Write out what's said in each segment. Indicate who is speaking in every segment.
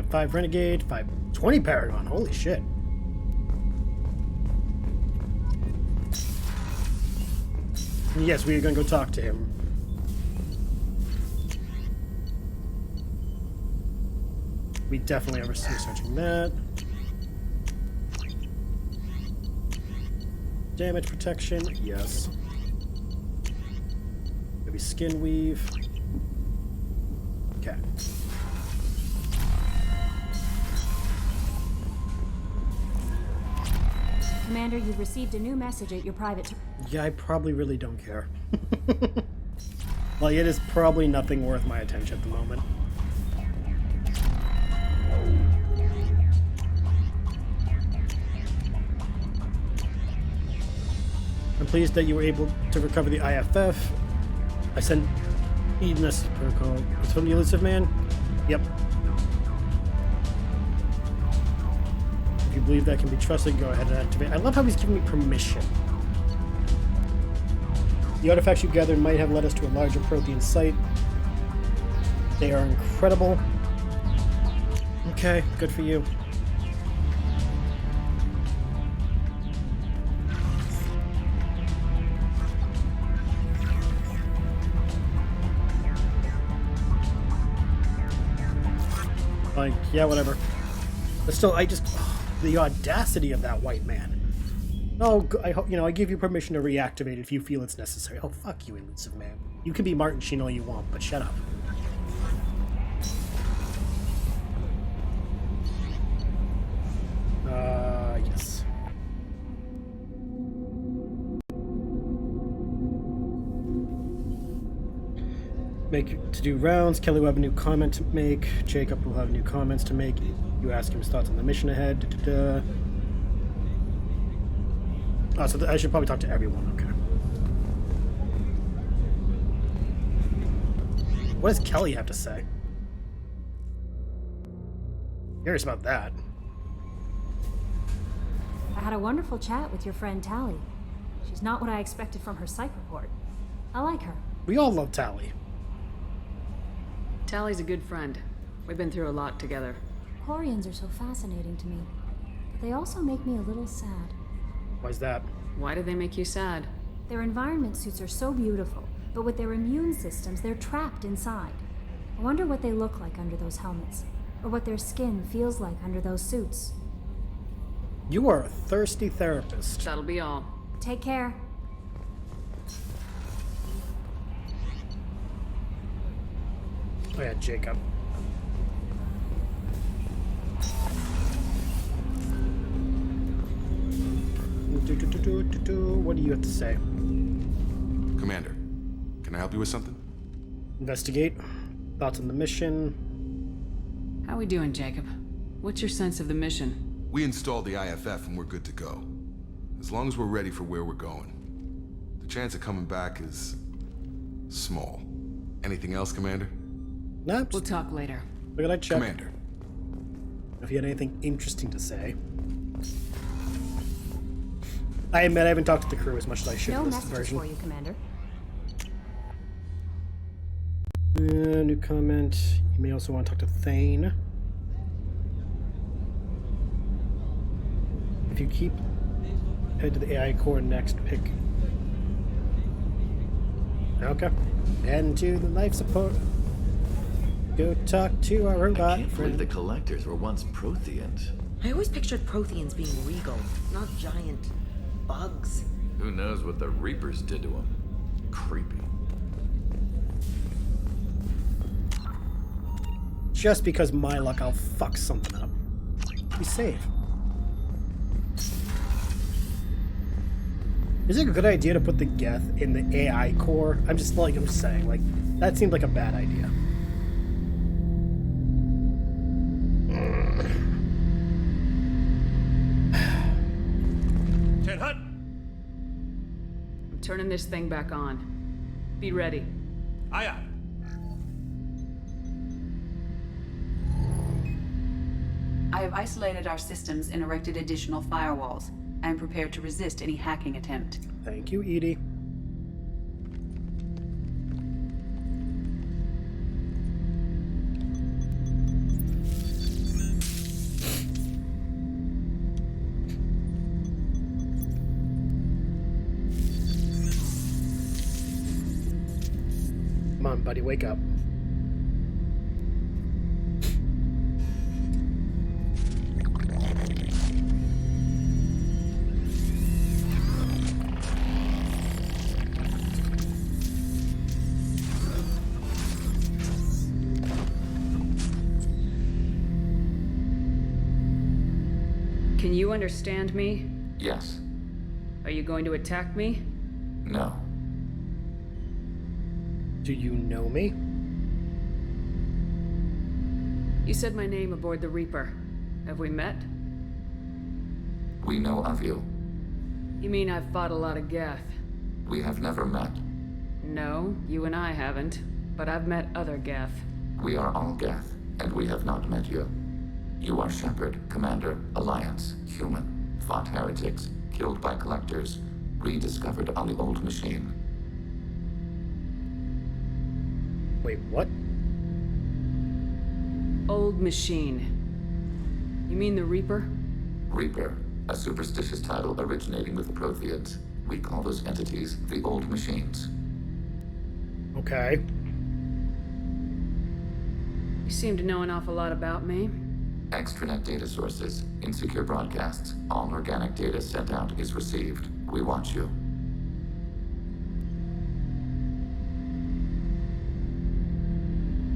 Speaker 1: got 5 Renegade, 20 Paragon. Holy shit. And yes, we are going to go talk to him. We definitely are researching that. Damage protection, yes. Maybe skin weave. Okay.
Speaker 2: Commander, you've received a new message at your private...
Speaker 1: Yeah, I probably really don't care. Like, it is probably nothing worth my attention at the moment. I'm pleased that you were able to recover the IFF. I sent Eden a protocol. It's from the elusive man? Yep. If you believe that can be trusted, go ahead and activate. I love how he's giving me permission. The artifacts you gathered might have led us to a larger Prothean site. They are incredible. Okay, good for you. Like, yeah, whatever. But still, the audacity of that white man. Oh, I hope, I give you permission to reactivate if you feel it's necessary. Oh, fuck you, elusive man. You can be Martin Sheen all you want, but shut up. Yes. To do rounds. Kelly will have a new comment to make. Jacob will have new comments to make. You ask him his thoughts on the mission ahead. Oh, so I should probably talk to everyone. Okay. What does Kelly have to say? Curious about that.
Speaker 2: I had a wonderful chat with your friend Tali. She's not what I expected from her psych report. I like her.
Speaker 1: We all love Tali.
Speaker 3: Tali's a good friend. We've been through a lot together.
Speaker 2: Quarians are so fascinating to me, but they also make me a little sad.
Speaker 1: Why's that?
Speaker 3: Why do they make you sad?
Speaker 2: Their environment suits are so beautiful, but with their immune systems, they're trapped inside. I wonder what they look like under those helmets, or what their skin feels like under those suits.
Speaker 1: You are a thirsty therapist.
Speaker 3: That'll be all.
Speaker 2: Take care.
Speaker 1: Oh yeah, Jacob. What do you have to say?
Speaker 4: Commander, can I help you with something?
Speaker 1: Investigate. Thoughts on the mission?
Speaker 3: How we doing, Jacob? What's your sense of the mission?
Speaker 4: We installed the IFF and we're good to go. As long as we're ready for where we're going. The chance of coming back is... small. Anything else, Commander?
Speaker 1: Nah,
Speaker 3: We'll talk later.
Speaker 1: look at that check.
Speaker 4: Commander.
Speaker 1: If you had anything interesting to say. I admit I haven't talked to the crew as much as I should
Speaker 2: No
Speaker 1: in this
Speaker 2: messages
Speaker 1: version.
Speaker 2: for you, Commander.
Speaker 1: New comment. You may also want to talk to Thane. If you keep... head to the AI core next, pick... Okay. Head to the life support. Go talk to our robot
Speaker 5: I can't believe
Speaker 1: friend.
Speaker 5: the collectors were once Protheans.
Speaker 6: I always pictured Protheans being regal, not giant bugs.
Speaker 5: Who knows what the Reapers did to them? Creepy.
Speaker 1: Just because my luck, I'll fuck something up. Be safe. Is it a good idea to put the Geth in the AI core? I'm just saying, like, that seems like a bad idea.
Speaker 3: I'm turning this thing back on. Be ready.
Speaker 7: Aye, aye.
Speaker 8: I have isolated our systems and erected additional firewalls. I am prepared to resist any hacking attempt.
Speaker 1: Thank you, Edie. buddy. Wake up.
Speaker 3: Can you understand me?
Speaker 7: Yes.
Speaker 3: Are you going to attack me?
Speaker 7: No.
Speaker 1: Do you know me?
Speaker 3: You said my name aboard the Reaper. Have we met?
Speaker 7: We know of you.
Speaker 3: You mean I've fought a lot of Geth?
Speaker 7: We have never met.
Speaker 3: No, you and I haven't. But I've met other Geth.
Speaker 7: We are all Geth, and we have not met you. You are Shepard, Commander, Alliance, human, fought heretics, killed by collectors, rediscovered on the old machine.
Speaker 1: Wait, what?
Speaker 3: Old machine. You mean the Reaper?
Speaker 7: Reaper, a superstitious title originating with the Protheans. We call those entities the old machines.
Speaker 1: Okay.
Speaker 3: You seem to know an awful lot about me.
Speaker 7: Extranet data sources, insecure broadcasts, all organic data sent out is received. We watch you.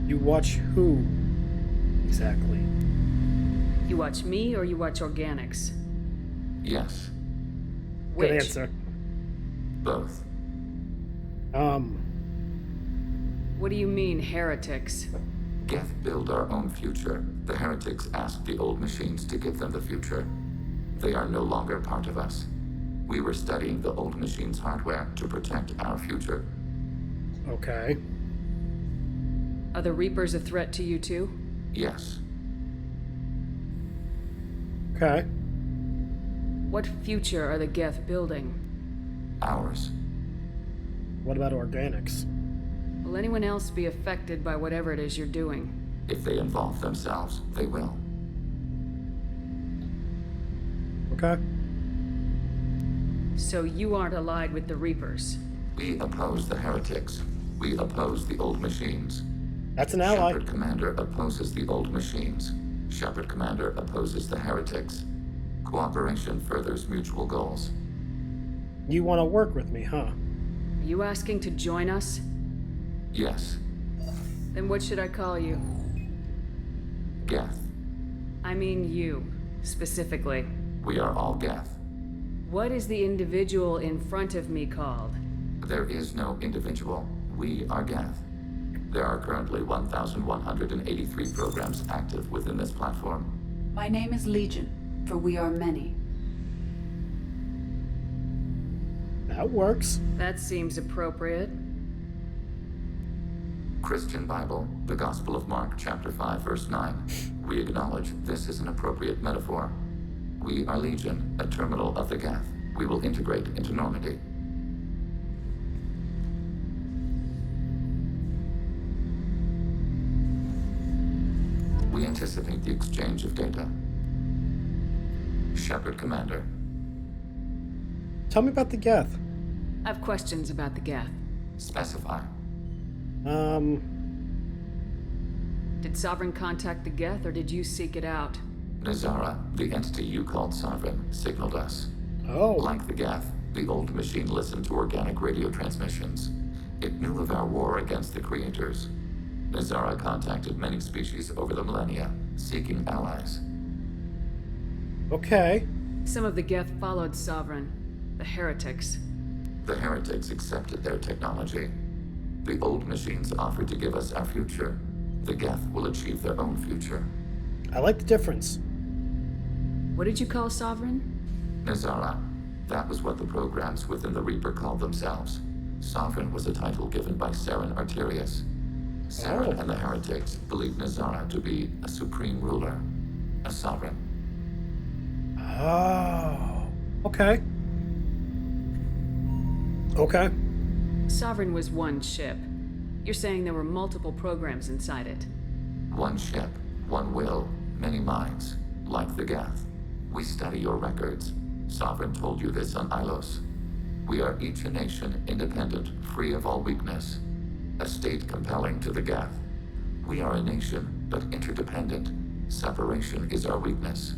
Speaker 1: You watch who? Exactly.
Speaker 3: You watch me or you watch organics?
Speaker 7: Yes,
Speaker 3: Which?
Speaker 1: Good answer.
Speaker 7: both.
Speaker 3: What do you mean, heretics?
Speaker 7: Geth build our own future. The heretics asked the old machines to give them the future. They are no longer part of us. We were studying the old machines' hardware to protect our future.
Speaker 1: Okay.
Speaker 3: Are the Reapers a threat to you too?
Speaker 7: Yes,
Speaker 1: Okay.
Speaker 3: What future are the Geth building?
Speaker 7: ours.
Speaker 1: What about organics?
Speaker 3: Will anyone else be affected by whatever it is you're doing?
Speaker 7: If they involve themselves, they will.
Speaker 1: Okay.
Speaker 3: So you aren't allied with the Reapers?
Speaker 7: We oppose the heretics. We oppose the old machines.
Speaker 1: That's an ally.
Speaker 7: Shepard Commander opposes the old machines. Shepard Commander opposes the heretics. Cooperation furthers mutual goals.
Speaker 1: You want to work with me, huh?
Speaker 3: Are you asking to join us?
Speaker 7: Yes,
Speaker 3: Then what should I call you?
Speaker 7: Geth.
Speaker 3: I mean you, specifically.
Speaker 7: We are all Geth.
Speaker 3: What is the individual in front of me called?
Speaker 7: There is no individual. We are Geth. There are currently 1,183 programs active within this platform.
Speaker 8: My name is Legion, for we are many.
Speaker 1: That works.
Speaker 3: That seems appropriate.
Speaker 7: Christian Bible, the Gospel of Mark, chapter 5, verse 9. We acknowledge this is an appropriate metaphor. We are Legion, a terminal of the Geth. We will integrate into Normandy. We anticipate the exchange of data. Shepard Commander.
Speaker 1: Tell me about the Geth.
Speaker 3: I have questions about the Geth.
Speaker 7: Specify.
Speaker 3: Did Sovereign contact the Geth, or did you seek it out?
Speaker 7: Nazara, the entity you called Sovereign, signaled us.
Speaker 1: Oh.
Speaker 7: Like the Geth, the old machine listened to organic radio transmissions. It knew of our war against the creators. Nazara contacted many species over the millennia, seeking allies.
Speaker 1: Okay.
Speaker 3: Some of the Geth followed Sovereign. The heretics.
Speaker 7: The heretics accepted their technology. The old machines offered to give us our future. The Geth will achieve their own future.
Speaker 1: I like the difference.
Speaker 3: What did you call Sovereign?
Speaker 7: Nazara, that was what the programs within the Reaper called themselves. Sovereign was a title given by Saren Arterius. Saren and the heretics believed Nazara to be a supreme ruler, a sovereign.
Speaker 1: Oh. Okay. Okay.
Speaker 3: Sovereign was one ship. You're saying there were multiple programs inside it.
Speaker 7: One ship, one will, many minds, like the Geth. We study your records. Sovereign told you this on Ilos. We are each a nation, independent, free of all weakness. a state compelling to the Geth. We are a nation, but interdependent. Separation is our weakness.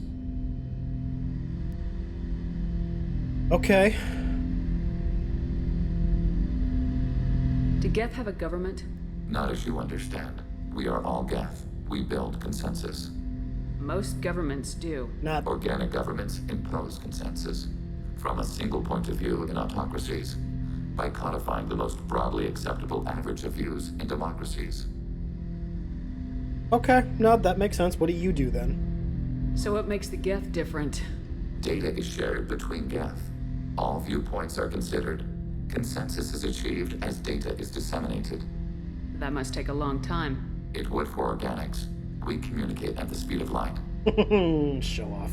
Speaker 1: Okay.
Speaker 3: Do Geth have a government?
Speaker 7: Not as you understand. We are all Geth. We build consensus.
Speaker 3: Most governments do.
Speaker 1: Not.
Speaker 7: Organic governments impose consensus. From a single point of view in autocracies, by codifying the most broadly acceptable average of views in democracies.
Speaker 1: Okay, no, that makes sense. What do you do then?
Speaker 3: So what makes the Geth different?
Speaker 7: Data is shared between Geth. All viewpoints are considered. Consensus is achieved as data is disseminated.
Speaker 3: That must take a long time.
Speaker 7: It would for organics. We communicate at the speed of light.
Speaker 1: Show off.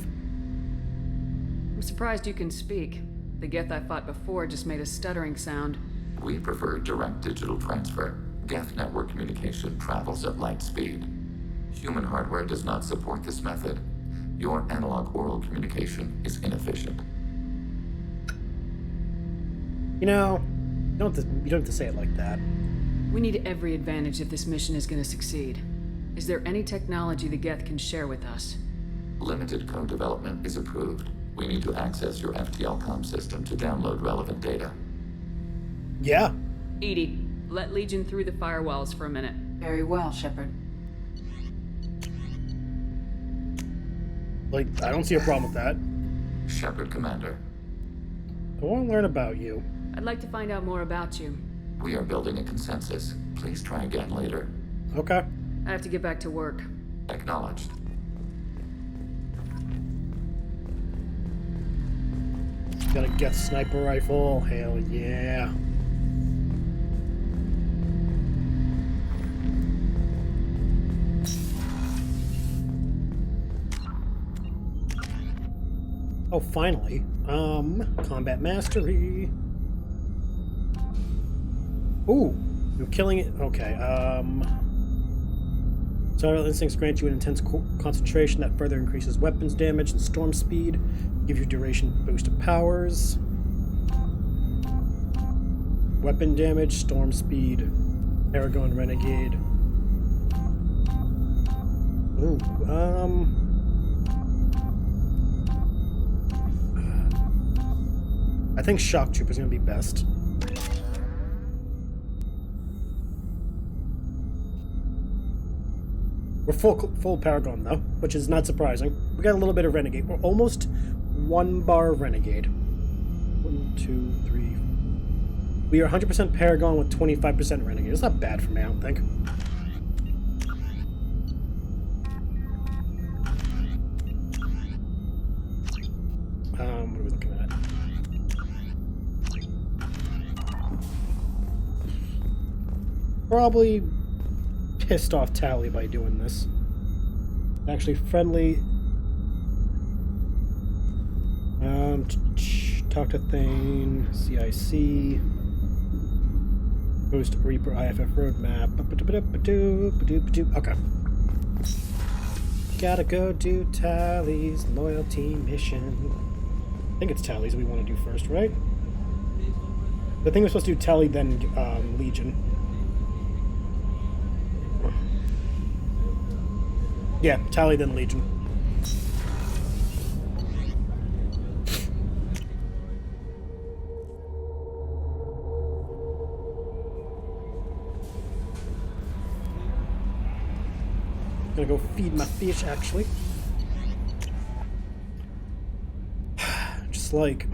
Speaker 3: I'm surprised you can speak. The Geth I fought before just made a stuttering sound.
Speaker 7: We prefer direct digital transfer. Geth network communication travels at light speed. Human hardware does not support this method. Your analog oral communication is inefficient.
Speaker 1: You know, you don't have to say it like that.
Speaker 3: We need every advantage if this mission is going to succeed. Is there any technology the Geth can share with us?
Speaker 7: Limited code development is approved. We need to access your FTL-COM system to download relevant data.
Speaker 1: Yeah.
Speaker 3: EDI, let Legion through the firewalls for a minute.
Speaker 8: Very well, Shepard.
Speaker 1: Like, I don't see a problem with that.
Speaker 7: Shepard, Commander.
Speaker 1: I want to learn about you.
Speaker 3: I'd like to find out more about you.
Speaker 7: We are building a consensus. Please try again later.
Speaker 1: Okay.
Speaker 3: I have to get back to work.
Speaker 7: Acknowledged.
Speaker 1: Got a Geth sniper rifle. Hell yeah. Oh, finally. Combat mastery. Ooh, you're killing it. Okay, Survival instincts grant you an intense concentration that further increases weapons damage and storm speed. Give you duration boost of powers. Weapon damage, storm speed, Paragon Renegade. Ooh, I think Shock Troop is going to be best. We're full Paragon, though, which is not surprising. We got a little bit of Renegade. We're almost 1 bar Renegade. 1, 2, 3. We are 100% Paragon with 25% Renegade. It's not bad for me, I don't think. What are we looking at? Probably pissed off Tali by doing this. Actually friendly. Talk to Thane, CIC. Post Reaper IFF roadmap. Okay. Gotta go do Tali's loyalty mission. I think it's Tali's we want to do first, right? I think we're supposed to do Tali, then Legion. Yeah, Tali, then Legion. Gonna go feed my fish, actually. Just like...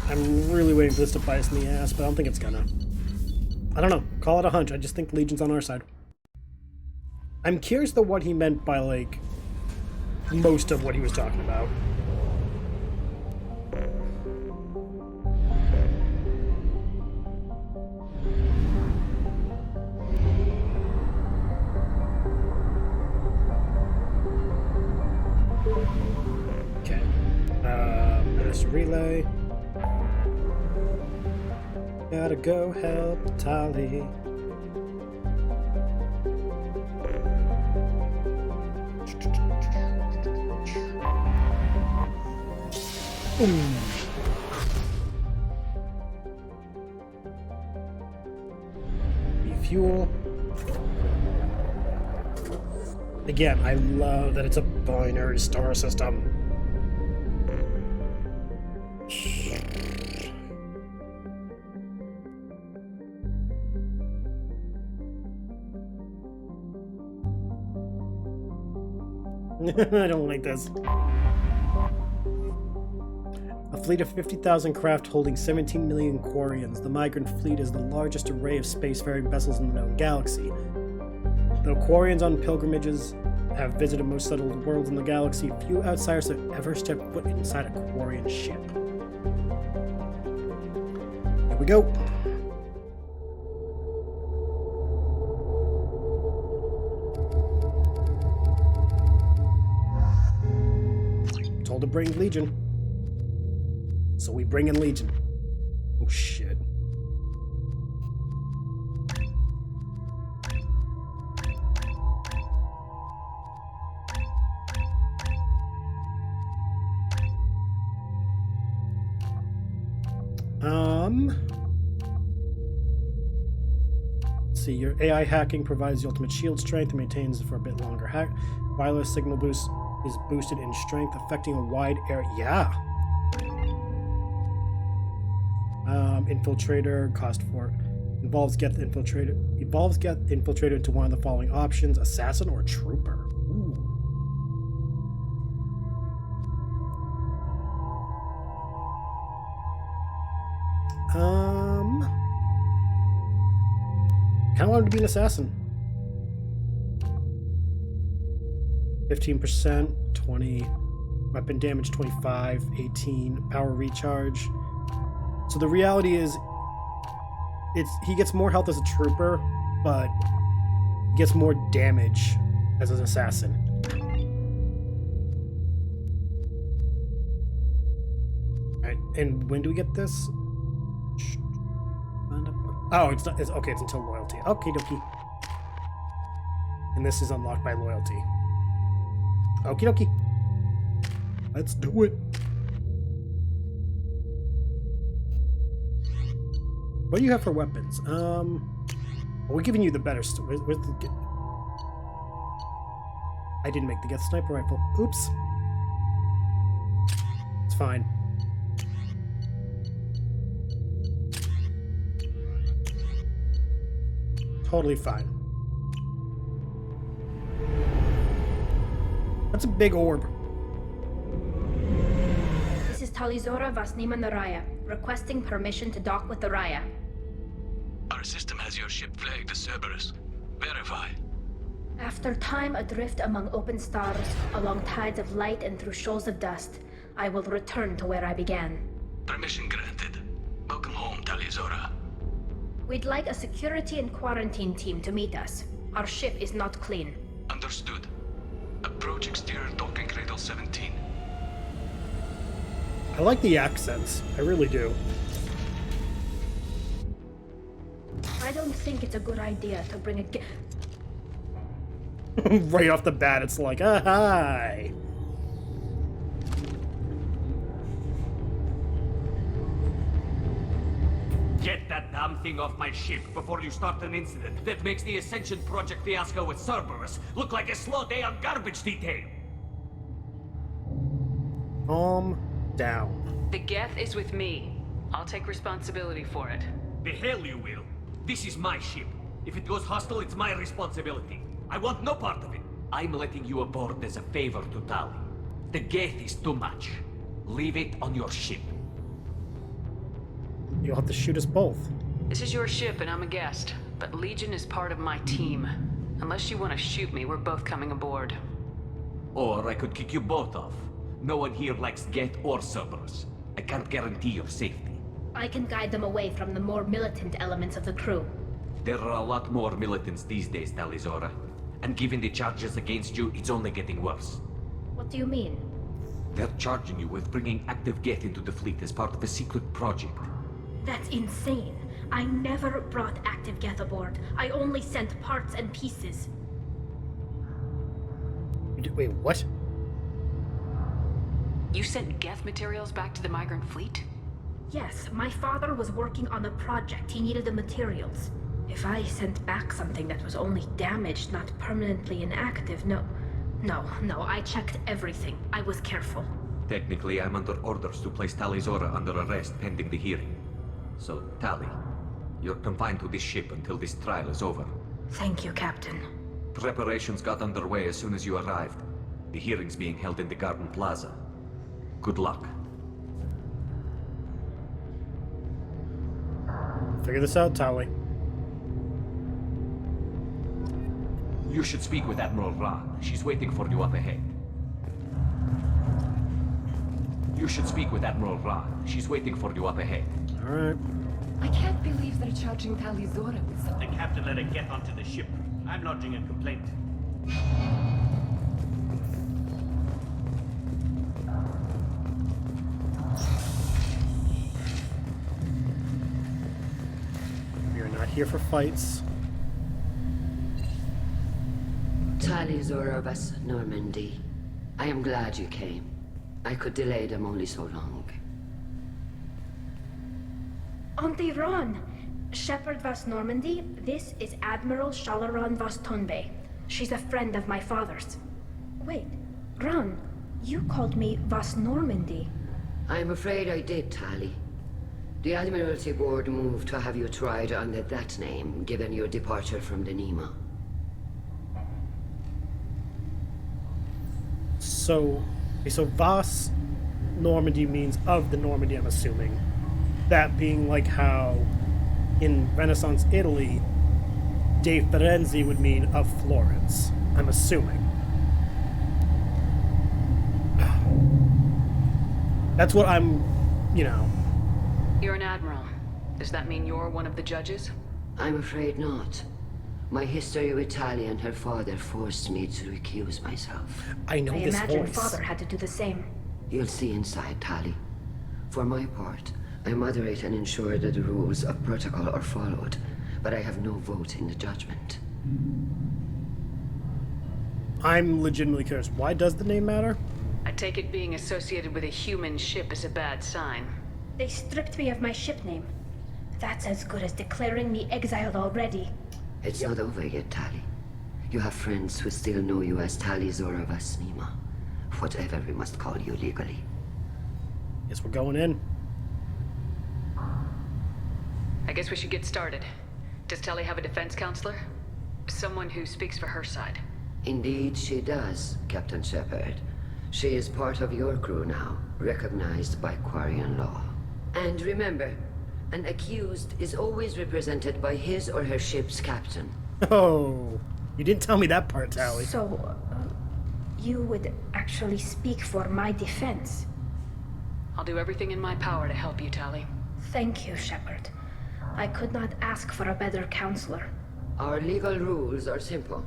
Speaker 1: I'm really waiting for this to bite us in the ass, but I don't think it's gonna. I don't know. Call it a hunch. I just think Legion's on our side. I'm curious though what he meant by, like, most of what he was talking about. Okay. Master relay. Gotta go help Tali. fuel. Again, I love that it's a binary star system. I don't like this. A fleet of 50,000 craft holding 17 million Quarians. The migrant fleet is the largest array of spacefaring vessels in the known galaxy. Though Quarians on pilgrimages have visited most settled worlds in the galaxy, few outsiders have ever stepped foot inside a Quarian ship. Here we go. Told to bring Legion. So we bring in Legion. Oh shit. Let's see, your AI hacking provides the ultimate shield strength and maintains it for a bit longer. Wireless signal boost is boosted in strength, affecting a wide area. Yeah. Infiltrator, cost 4. Evolves get infiltrator into one of the following options: assassin or trooper. Ooh. Kinda wanted to be an assassin. 15%, 20, weapon damage 25, 18, power recharge. So the reality is, he gets more health as a trooper, but he gets more damage as an assassin. Alright, and when do we get this? Oh, it's not. It's, okay, it's until loyalty. Okie dokie. And this is unlocked by loyalty. Okie dokie. Let's do it. What do you have for weapons? We're giving you the better. Where's the? I didn't make the get sniper rifle. Oops. It's fine. Totally fine. That's a big orb.
Speaker 9: This is Talizora Vasnima Naraya, requesting permission to dock with the Raya.
Speaker 10: Our system has your ship flagged as Cerberus. Verify.
Speaker 9: After time adrift among open stars, along tides of light and through shoals of dust, I will return to where I began.
Speaker 10: Permission granted. Welcome home, Talizora.
Speaker 9: We'd like a security and quarantine team to meet us. Our ship is not clean.
Speaker 10: Understood. Approach exterior docking cradle 17.
Speaker 1: I like the accents. I really do.
Speaker 9: I don't think it's a good idea to bring a
Speaker 1: Right off the bat, it's like, ah, hi.
Speaker 11: Get that damn thing off my ship before you start an incident that makes the Ascension Project fiasco with Cerberus look like a slow day on garbage detail.
Speaker 1: Calm down.
Speaker 3: The Geth is with me. I'll take responsibility for it.
Speaker 11: The hell you will. This is my ship. If it goes hostile, it's my responsibility. I want no part of it. I'm letting you aboard as a favor to Tali. The Geth is too much. Leave it on your ship.
Speaker 1: You'll have to shoot us both.
Speaker 3: This is your ship and I'm a guest, but Legion is part of my team. Unless you want to shoot me, we're both coming aboard.
Speaker 11: Or I could kick you both off. No one here likes Geth or Cerberus. I can't guarantee your safety.
Speaker 9: I can guide them away from the more militant elements of the crew.
Speaker 11: There are a lot more militants these days, Talizora. And given the charges against you, it's only getting worse.
Speaker 9: What do you mean?
Speaker 11: They're charging you with bringing active Geth into the fleet as part of a secret project.
Speaker 9: That's insane. I never brought active Geth aboard. I only sent parts and pieces.
Speaker 1: Wait, what?
Speaker 3: You sent Geth materials back to the migrant fleet?
Speaker 9: Yes, my father was working on a project. He needed the materials. If I sent back something that was only damaged, not permanently inactive, no, I checked everything. I was careful.
Speaker 11: Technically, I'm under orders to place Tali Zora under arrest pending the hearing. So, Tali, you're confined to this ship until this trial is over.
Speaker 9: Thank you, Captain.
Speaker 11: Preparations got underway as soon as you arrived. The hearing's being held in the Garden Plaza. Good luck.
Speaker 1: Figure this out, Tali.
Speaker 11: You should speak with Admiral Ra. She's waiting for you up ahead. You should speak with Admiral Ra. She's waiting for you up ahead.
Speaker 1: Alright.
Speaker 12: I can't believe they're charging Tali Zora with something.
Speaker 10: The captain let her get onto the ship. I'm lodging a complaint.
Speaker 1: We are not here for fights.
Speaker 13: Tali Zora vas Normandy. I am glad you came. I could delay them only so long.
Speaker 9: Auntie Ron! Shepard vas Normandy, this is Admiral Shalaran vas Tonbe. She's a friend of my father's. Wait, Ron, you called me vas Normandy.
Speaker 13: I'm afraid I did, Tali. The Admiralty Board moved to have you tried under that name, given your departure from the Nima.
Speaker 1: So Vas Normandy means of the Normandy, I'm assuming. That being like how in Renaissance Italy, De Firenze would mean of Florence, I'm assuming. That's what I'm,
Speaker 3: You're an admiral. Does that mean you're one of the judges?
Speaker 13: I'm afraid not. My history with Tali and her father forced me to recuse myself.
Speaker 1: I know this voice.
Speaker 9: I imagine father had to do the same.
Speaker 13: You'll see inside, Tali. For my part, I moderate and ensure that the rules of protocol are followed, but I have no vote in the judgment.
Speaker 1: I'm legitimately curious. Why does the name matter?
Speaker 3: I take it being associated with a human ship is a bad sign.
Speaker 9: They stripped me of my ship name. That's as good as declaring me exiled already.
Speaker 13: It's not over yet, Tali. You have friends who still know you as Tali Zora vas Nima. Whatever we must call you legally.
Speaker 1: Guess we're going in.
Speaker 3: I guess we should get started. Does Tali have a defense counselor? Someone who speaks for her side.
Speaker 13: Indeed she does, Captain Shepard. She is part of your crew now, recognized by Quarian law. And remember, an accused is always represented by his or her ship's captain.
Speaker 1: Oh, you didn't tell me that part, Tali.
Speaker 9: So, you would actually speak for my defense?
Speaker 3: I'll do everything in my power to help you, Tali.
Speaker 9: Thank you, Shepard. I could not ask for a better counselor.
Speaker 13: Our legal rules are simple.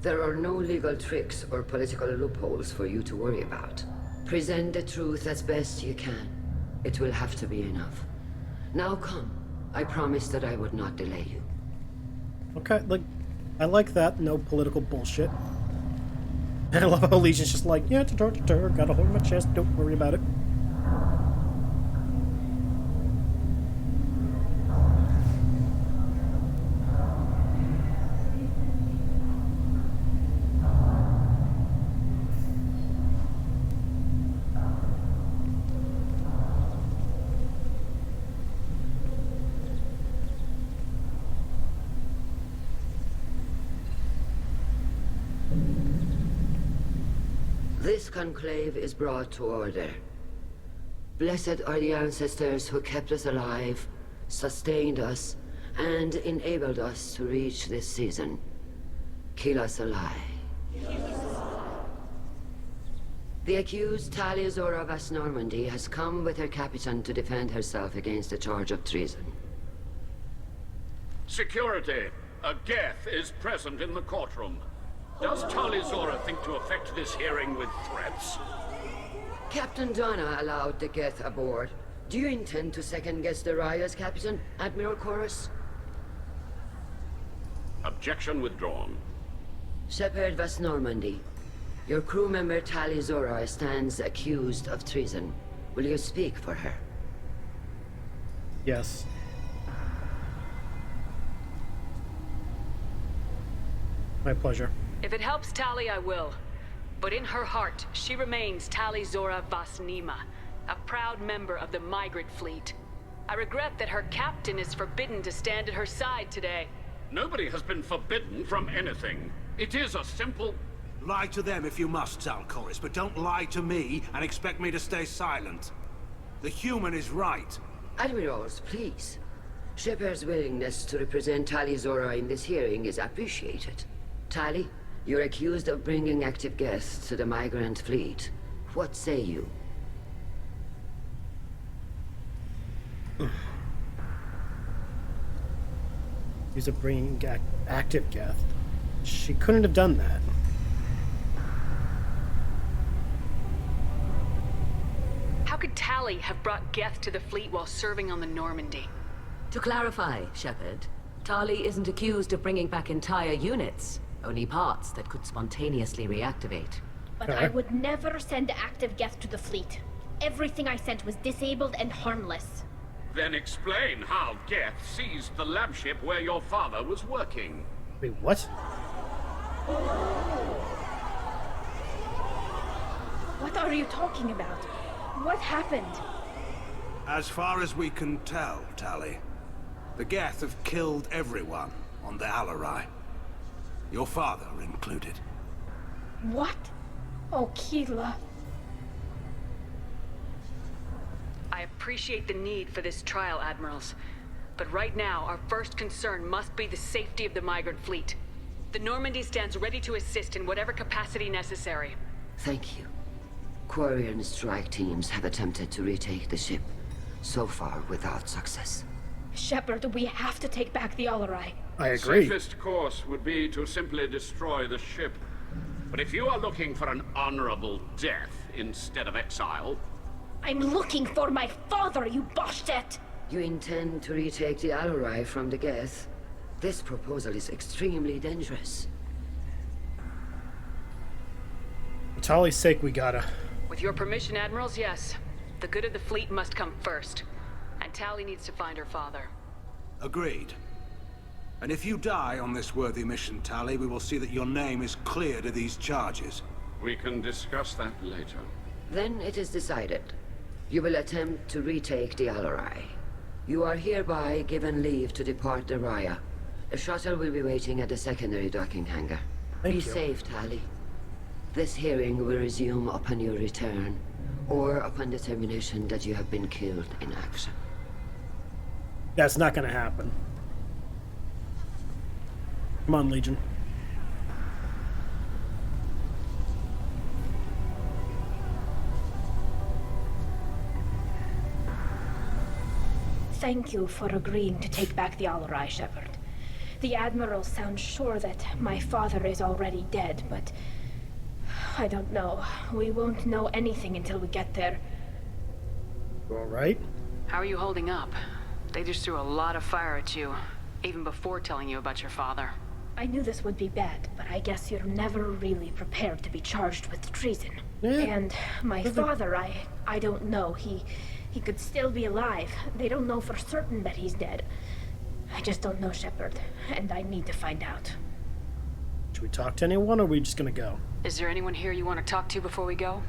Speaker 13: There are no legal tricks or political loopholes for you to worry about. Present the truth as best you can. It will have to be enough. Now come. I promise that I would not delay you.
Speaker 1: Okay, I like that. No political bullshit. And I love how Legion's just like, yeah, got a hold of my chest, don't worry about it.
Speaker 13: This conclave is brought to order. Blessed are the ancestors who kept us alive, sustained us, and enabled us to reach this season. Kill us alive. The accused Tali Zora vas Normandy has come with her captain to defend herself against the charge of treason.
Speaker 14: Security! A Geth is present in the courtroom. Does Tali Zora think to effect this hearing with threats?
Speaker 13: Captain Donna allowed the Geth aboard. Do you intend to second-guess the Raya's captain, Admiral Chorus?
Speaker 14: Objection withdrawn.
Speaker 13: Shepard vas Normandy. Your crew member Tali Zora stands accused of treason. Will you speak for her?
Speaker 1: Yes. My pleasure.
Speaker 3: If it helps Tali, I will. But in her heart, she remains Tali Zora Vasnima, a proud member of the migrant fleet. I regret that her captain is forbidden to stand at her side today.
Speaker 14: Nobody has been forbidden from anything. It is a simple...
Speaker 10: Lie to them if you must, Zalcoris, but don't lie to me and expect me to stay silent. The human is right.
Speaker 13: Admirals, please. Shepard's willingness to represent Tali Zora in this hearing is appreciated. Tali, you're accused of bringing active guests to the migrant fleet. What say you?
Speaker 1: Use of bringing active guest. She couldn't have done that.
Speaker 3: How could Tali have brought Geth to the fleet while serving on the Normandy?
Speaker 15: To clarify, Shepard, Tali isn't accused of bringing back entire units, only parts that could spontaneously reactivate.
Speaker 9: But I would never send active Geth to the fleet. Everything I sent was disabled and harmless.
Speaker 14: Then explain how Geth seized the lab ship where your father was working.
Speaker 1: Wait, what?
Speaker 9: What are you talking about? What happened?
Speaker 10: As far as we can tell, Tali, the Geth have killed everyone on the Alarai. Your father included.
Speaker 9: What? Oh, Keela.
Speaker 3: I appreciate the need for this trial, Admirals. But right now, our first concern must be the safety of the migrant fleet. The Normandy stands ready to assist in whatever capacity necessary.
Speaker 13: Thank you. Quarry and strike teams have attempted to retake the ship, so far without success.
Speaker 9: Shepard, we have to take back the Alarai.
Speaker 1: I agree.
Speaker 14: Safest course would be to simply destroy the ship. But if you are looking for an honorable death instead of exile...
Speaker 9: I'm looking for my father, you bastet!
Speaker 13: You intend to retake the Alarai from the Geth? This proposal is extremely dangerous.
Speaker 1: For Tali's sake, we gotta.
Speaker 3: With your permission, Admirals, yes. The good of the fleet must come first. And Tali needs to find her father.
Speaker 10: Agreed. And if you die on this worthy mission, Tali, we will see that your name is cleared of these charges.
Speaker 14: We can discuss that later.
Speaker 13: Then it is decided. You will attempt to retake the Alarai. You are hereby given leave to depart the Raya. A shuttle will be waiting at the secondary docking hangar. Be safe, Tali. This hearing will resume upon your return, or upon determination that you have been killed in action.
Speaker 1: That's not gonna happen. Come on, Legion.
Speaker 9: Thank you for agreeing to take back the Alarai, Shepard. The Admiral sounds sure that my father is already dead, but... I don't know. We won't know anything until we get there.
Speaker 1: You alright?
Speaker 3: How are you holding up? They just threw a lot of fire at you, even before telling you about your father.
Speaker 9: I knew this would be bad, but I guess you're never really prepared to be charged with treason.
Speaker 1: Yeah.
Speaker 9: And my father, I don't know. He could still be alive. They don't know for certain that he's dead. I just don't know, Shepard, and I need to find out.
Speaker 1: Should we talk to anyone, or are we just gonna go?
Speaker 3: Is there anyone here you want to talk to before we go?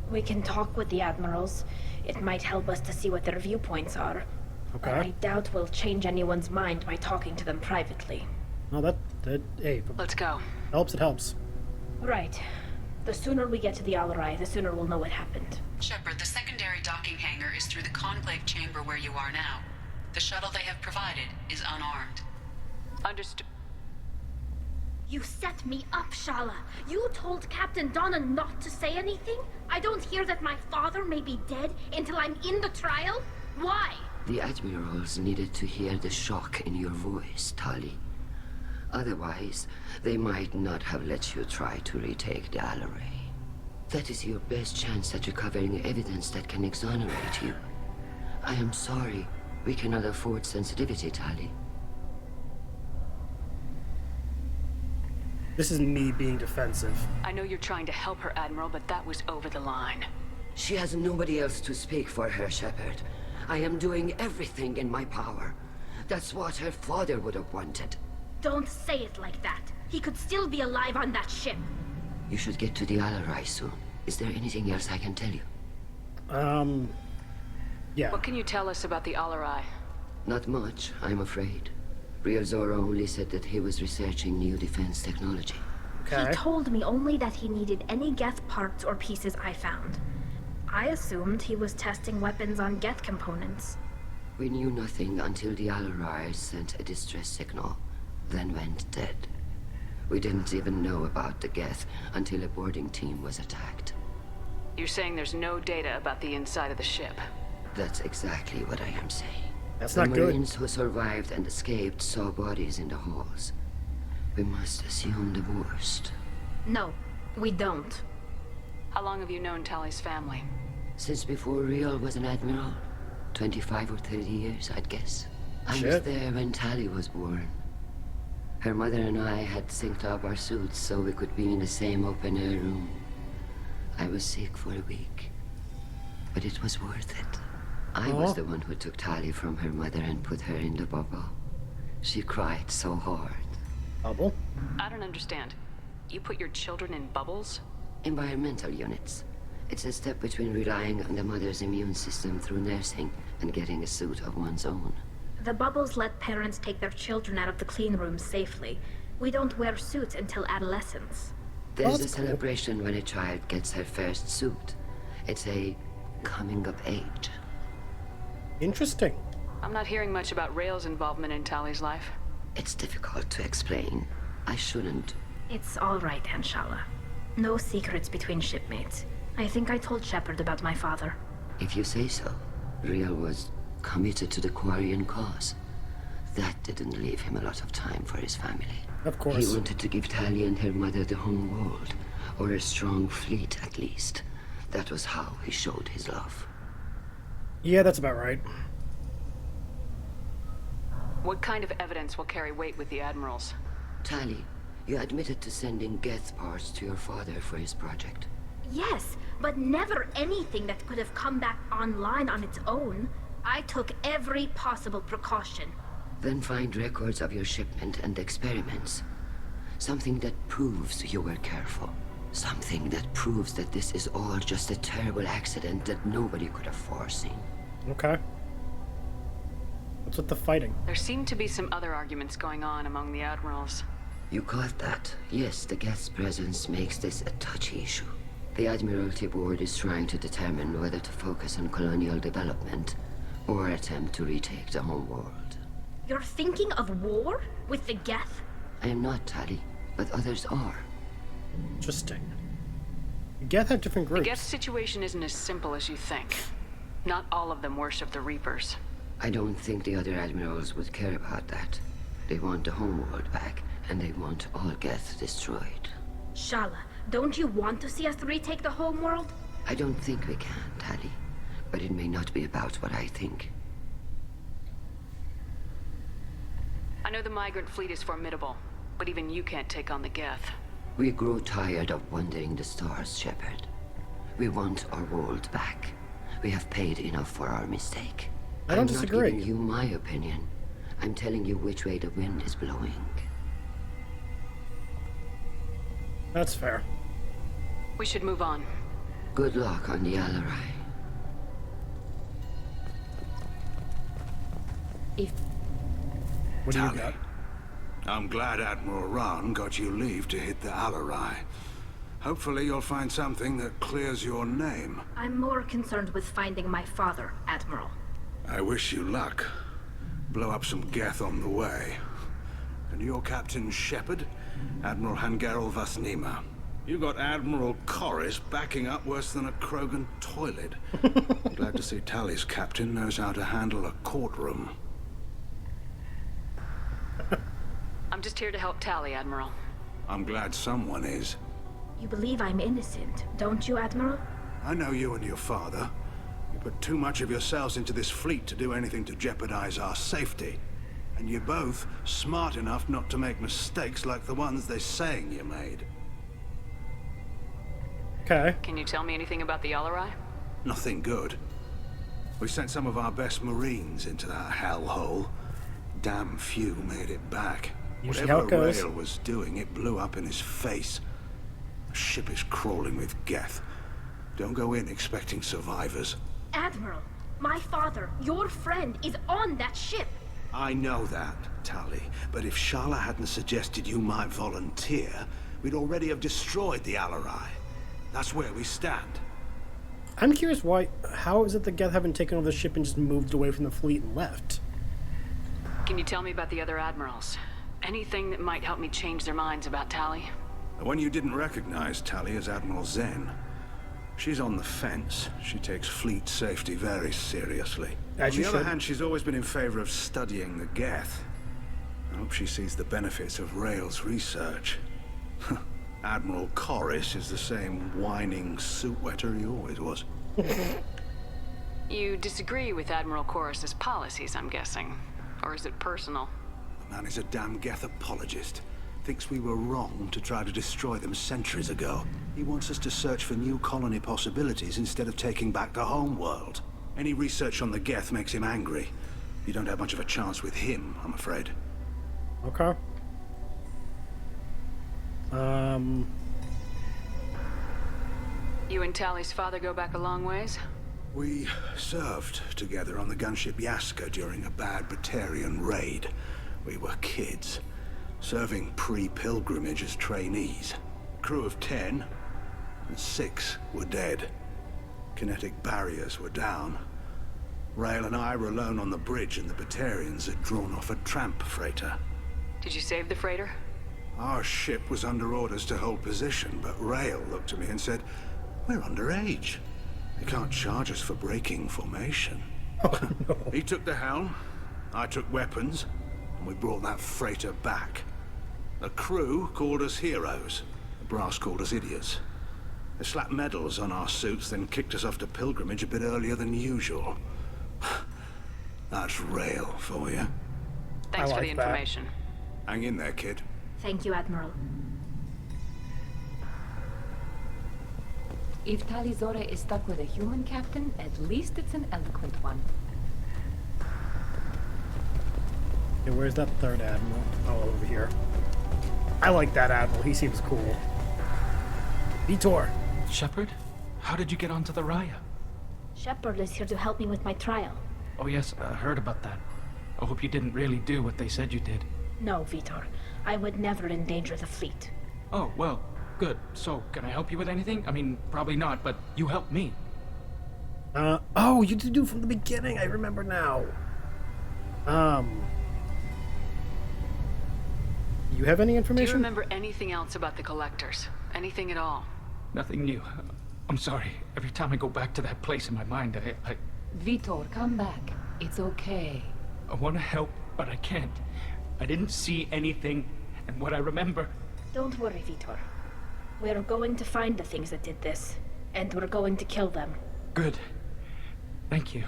Speaker 9: We can talk with the Admirals. It might help us to see what their viewpoints are.
Speaker 1: Okay.
Speaker 9: But I doubt we'll change anyone's mind by talking to them privately.
Speaker 1: No, that hey.
Speaker 3: Let's go.
Speaker 1: Helps, it helps.
Speaker 9: Right. The sooner we get to the Alarai, the sooner we'll know what happened.
Speaker 8: Shepard, the secondary docking hangar is through the conclave chamber where you are now. The shuttle they have provided is unarmed.
Speaker 3: Understood.
Speaker 9: You set me up, Shala. You told Captain Donna not to say anything? I don't hear that my father may be dead until I'm in the trial? Why?
Speaker 13: The Admirals needed to hear the shock in your voice, Tali. Otherwise, they might not have let you try to retake the Alarai. That is your best chance at recovering evidence that can exonerate you. I am sorry. We cannot afford sensitivity, Tali.
Speaker 1: This isn't me being defensive.
Speaker 3: I know you're trying to help her, Admiral, but that was over the line.
Speaker 13: She has nobody else to speak for her, Shepard. I am doing everything in my power. That's what her father would have wanted.
Speaker 9: Don't say it like that. He could still be alive on that ship.
Speaker 13: You should get to the Alarai soon. Is there anything else I can tell you?
Speaker 1: Yeah.
Speaker 3: What can you tell us about the Alarai?
Speaker 13: Not much, I'm afraid. Real Zora only said that he was researching new defense technology.
Speaker 9: He told me only that he needed any Geth parts or pieces I found. I assumed he was testing weapons on Geth components.
Speaker 13: We knew nothing until the Alarai sent a distress signal, then went dead. We didn't even know about the Geth until a boarding team was attacked.
Speaker 3: You're saying there's no data about the inside of the ship?
Speaker 13: That's exactly what I am saying.
Speaker 1: That's
Speaker 13: the
Speaker 1: not good.
Speaker 13: Marines who survived and escaped saw bodies in the halls. We must assume the worst.
Speaker 9: No, we don't.
Speaker 3: How long have you known Tali's family?
Speaker 13: Since before Real was an admiral. 25 or 30 years, I'd guess. I was
Speaker 1: Shit.
Speaker 13: there when Tali was born. Her mother and I had synced up our suits so we could be in the same open-air room. I was sick for a week, but it was worth it. I was the one who took Tali from her mother and put her in the bubble. She cried so hard.
Speaker 1: Bubble?
Speaker 3: I don't understand. You put your children in bubbles?
Speaker 13: Environmental units. It's a step between relying on the mother's immune system through nursing and getting a suit of one's own.
Speaker 9: The bubbles let parents take their children out of the clean rooms safely. We don't wear suits until adolescence.
Speaker 13: There's a celebration when a child gets her first suit. It's a coming of age.
Speaker 1: Interesting.
Speaker 3: I'm not hearing much about Rail's involvement in Tali's life.
Speaker 13: It's difficult to explain. I shouldn't.
Speaker 9: It's all right, Anshala. No secrets between shipmates. I think I told Shepard about my father.
Speaker 13: If you say so. Real was committed to the Quarian cause. That didn't leave him a lot of time for his family.
Speaker 1: Of course.
Speaker 13: He wanted to give Tali and her mother the home world, or a strong fleet at least. That was how he showed his love.
Speaker 1: Yeah, that's about right.
Speaker 3: What kind of evidence will carry weight with the admirals?
Speaker 13: Tali, you admitted to sending Geth parts to your father for his project.
Speaker 9: Yes, but never anything that could have come back online on its own. I took every possible precaution.
Speaker 13: Then find records of your shipment and experiments. Something that proves you were careful. Something that proves that this is all just a terrible accident that nobody could have foreseen.
Speaker 1: Okay. What's with the fighting?
Speaker 3: There seem to be some other arguments going on among the admirals.
Speaker 13: You caught that? Yes, the Geth's presence makes this a touchy issue. The Admiralty Board is trying to determine whether to focus on colonial development or attempt to retake the home world.
Speaker 9: You're thinking of war? With the Geth?
Speaker 13: I am not, Tali, but others are.
Speaker 1: Interesting. Geth have different
Speaker 3: The
Speaker 1: groups.
Speaker 3: Geth situation isn't as simple as you think. Not all of them worship the Reapers.
Speaker 13: I don't think the other admirals would care about that. They want the homeworld back, and they want all Geth destroyed.
Speaker 9: Shala, don't you want to see us retake the homeworld?
Speaker 13: I don't think we can, Tali. But it may not be about what I think.
Speaker 3: I know the migrant fleet is formidable, but even you can't take on the Geth.
Speaker 13: We grow tired of wandering the stars, Shepard. We want our world back. We have paid enough for our mistake.
Speaker 1: I don't
Speaker 13: I'm
Speaker 1: disagree.
Speaker 13: not giving you my opinion. I'm telling you which way the wind is blowing.
Speaker 1: That's fair.
Speaker 3: We should move on.
Speaker 13: Good luck on the Alarai.
Speaker 1: What do you
Speaker 10: Tali,
Speaker 1: got?
Speaker 10: I'm glad Admiral Ran got you leave to hit the Alarai. Hopefully you'll find something that clears your name.
Speaker 9: I'm more concerned with finding my father, Admiral.
Speaker 10: I wish you luck. Blow up some Geth on the way. And you're Captain Shepard, Admiral Hangarel Vasnima. You got Admiral Corris backing up worse than a Krogan toilet. Glad to see Tali's captain knows how to handle a courtroom.
Speaker 3: I'm just here to help Tali, Admiral.
Speaker 10: I'm glad someone is.
Speaker 9: You believe I'm innocent, don't you, Admiral?
Speaker 10: I know you and your father. You put too much of yourselves into this fleet to do anything to jeopardize our safety. And you're both smart enough not to make mistakes like the ones they're saying you made.
Speaker 1: Okay.
Speaker 3: Can you tell me anything about the Alarai?
Speaker 10: Nothing good. We sent some of our best Marines into that hellhole. Damn few made it back.
Speaker 1: Usually how it
Speaker 10: Whatever
Speaker 1: goes.
Speaker 10: Rail was doing, it blew up in his face. The ship is crawling with Geth. Don't go in expecting survivors.
Speaker 9: Admiral, my father, your friend, is on that ship.
Speaker 10: I know that, Tali, but if Shala hadn't suggested you might volunteer, we'd already have destroyed the Liara. That's where we stand.
Speaker 1: I'm curious how is it the Geth haven't taken over the ship and just moved away from the fleet and left?
Speaker 3: Can you tell me about the other admirals? Anything that might help me change their minds about Tali?
Speaker 10: The one you didn't recognize, Tali, is Admiral Zen. She's on the fence. She takes fleet safety very seriously. On the other hand, she's always been in favor of studying the Geth. I hope she sees the benefits of Rail's research. Admiral Corris is the same whining suit wetter he always was.
Speaker 3: You disagree with Admiral Corris's policies, I'm guessing. Or is it personal?
Speaker 10: The man is a damn Geth apologist. Thinks we were wrong to try to destroy them centuries ago. He wants us to search for new colony possibilities instead of taking back the home world. Any research on the Geth makes him angry. You don't have much of a chance with him, I'm afraid.
Speaker 1: Okay.
Speaker 3: You and Tali's father go back a long ways?
Speaker 10: We served together on the gunship Yaska during a bad Batarian raid. We were kids, serving pre-pilgrimage as trainees. Crew of 10, and 6 were dead. Kinetic barriers were down. Rail and I were alone on the bridge, and the Batarians had drawn off a tramp freighter.
Speaker 3: Did you save the freighter?
Speaker 10: Our ship was under orders to hold position, but Rail looked at me and said, "We're underage. They can't charge us for breaking formation."
Speaker 1: Oh, no.
Speaker 10: He took the helm, I took weapons, and we brought that freighter back. The crew called us heroes. The brass called us idiots. They slapped medals on our suits, then kicked us off to pilgrimage a bit earlier than usual. That's Rail for you.
Speaker 3: Thanks for the information.
Speaker 10: Hang in there, kid.
Speaker 9: Thank you, Admiral.
Speaker 12: If Tali Zora is stuck with a human captain, at least it's an eloquent one.
Speaker 1: Okay, where's that third admiral? Oh, over here. I like that admiral. He seems cool. Vitor.
Speaker 16: Shepard? How did you get onto the Raya?
Speaker 9: Shepard is here to help me with my trial.
Speaker 16: Oh yes, I heard about that. I hope you didn't really do what they said you did.
Speaker 9: No, Vitor. I would never endanger the fleet.
Speaker 16: Oh, well, good. So, can I help you with anything? I mean, probably not, but you helped me.
Speaker 1: Oh, you did do from the beginning. I remember now. You have any information?
Speaker 3: Do you remember anything else about the collectors? Anything at all?
Speaker 16: Nothing new. I'm sorry. Every time I go back to that place in my mind, I
Speaker 12: Vitor, come back. It's okay.
Speaker 16: I want to help, but I can't. I didn't see anything, and what I remember...
Speaker 9: Don't worry, Vitor. We're going to find the things that did this, and we're going to kill them.
Speaker 16: Good. Thank you.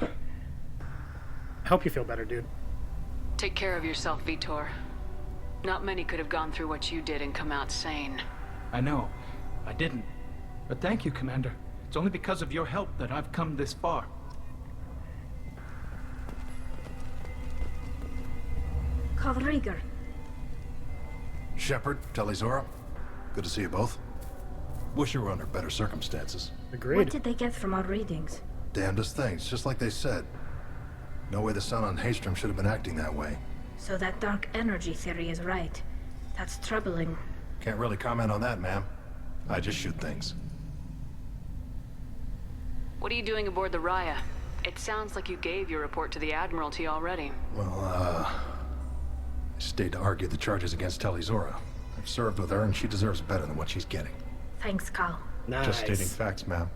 Speaker 1: I hope you feel better, dude.
Speaker 3: Take care of yourself, Vitor. Not many could have gone through what you did and come out sane.
Speaker 16: I know. I didn't. But thank you, Commander. It's only because of your help that I've come this far.
Speaker 9: Rieger.
Speaker 17: Shepard, Tali Zora. Good to see you both. Wish you were under better circumstances.
Speaker 1: Agreed.
Speaker 9: What did they get from our readings?
Speaker 17: Damnedest things, just like they said. No way the sun on Haystrom should have been acting that way.
Speaker 9: So that dark energy theory is right. That's troubling.
Speaker 17: Can't really comment on that, ma'am. I just shoot things.
Speaker 3: What are you doing aboard the Raya? It sounds like you gave your report to the Admiralty already.
Speaker 17: Well, I stayed to argue the charges against Tali Zora. I've served with her, and she deserves better than what she's getting.
Speaker 9: Thanks, Cal.
Speaker 1: Nice.
Speaker 17: Just stating facts, ma'am.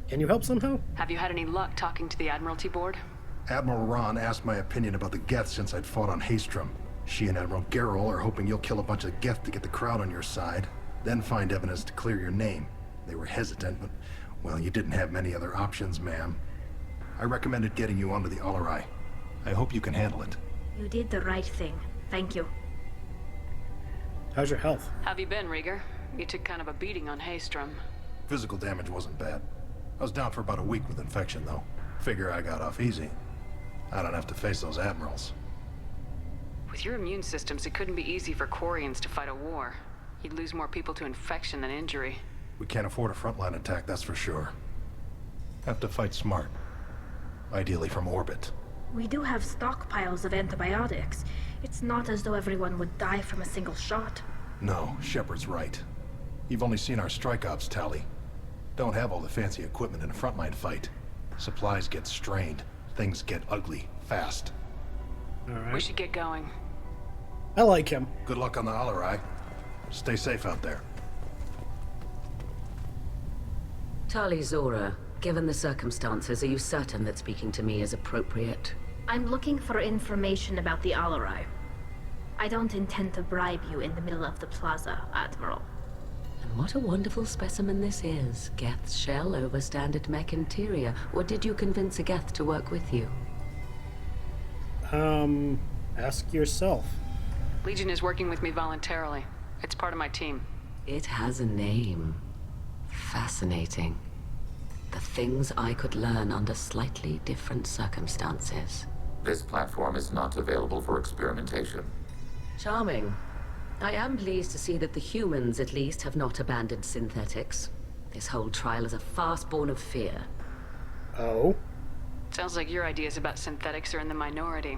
Speaker 1: Can you help somehow?
Speaker 3: Have you had any luck talking to the Admiralty board?
Speaker 17: Admiral Ron asked my opinion about the Geth since I'd fought on Haystrom. She and Admiral Garrel are hoping you'll kill a bunch of Geth to get the crowd on your side, then find evidence to clear your name. They were hesitant, but, well, you didn't have many other options, ma'am. I recommended getting you onto the Liara. I hope you can handle it.
Speaker 9: You did the right thing. Thank you.
Speaker 1: How's your health?
Speaker 3: How have you been, Rieger? You took kind of a beating on Haystrom.
Speaker 17: Physical damage wasn't bad. I was down for about a week with infection, though. Figure I got off easy. I don't have to face those admirals.
Speaker 3: With your immune systems, it couldn't be easy for Quarians to fight a war. You'd lose more people to infection than injury.
Speaker 17: We can't afford a frontline attack, that's for sure. Have to fight smart. Ideally from orbit.
Speaker 9: We do have stockpiles of antibiotics. It's not as though everyone would die from a single shot.
Speaker 17: No, Shepard's right. You've only seen our strike ops, Tali. Don't have all the fancy equipment in a frontline fight. Supplies get strained. Things get ugly, fast.
Speaker 3: We should get going.
Speaker 1: I like him.
Speaker 17: Good luck on the Alarai. Stay safe out there.
Speaker 15: Tali Zora, given the circumstances, are you certain that speaking to me is appropriate?
Speaker 9: I'm looking for information about the Alarai. I don't intend to bribe you in the middle of the plaza, Admiral.
Speaker 15: And what a wonderful specimen this is. Geth's shell over standard mech interior. Or did you convince a Geth to work with you?
Speaker 1: Ask yourself.
Speaker 3: Legion is working with me voluntarily. It's part of my team.
Speaker 15: It has a name. Fascinating. The things I could learn under slightly different circumstances.
Speaker 7: This platform is not available for experimentation.
Speaker 15: Charming. I am pleased to see that the humans, at least, have not abandoned synthetics. This whole trial is a farce born of fear.
Speaker 1: Oh?
Speaker 3: Sounds like your ideas about synthetics are in the minority.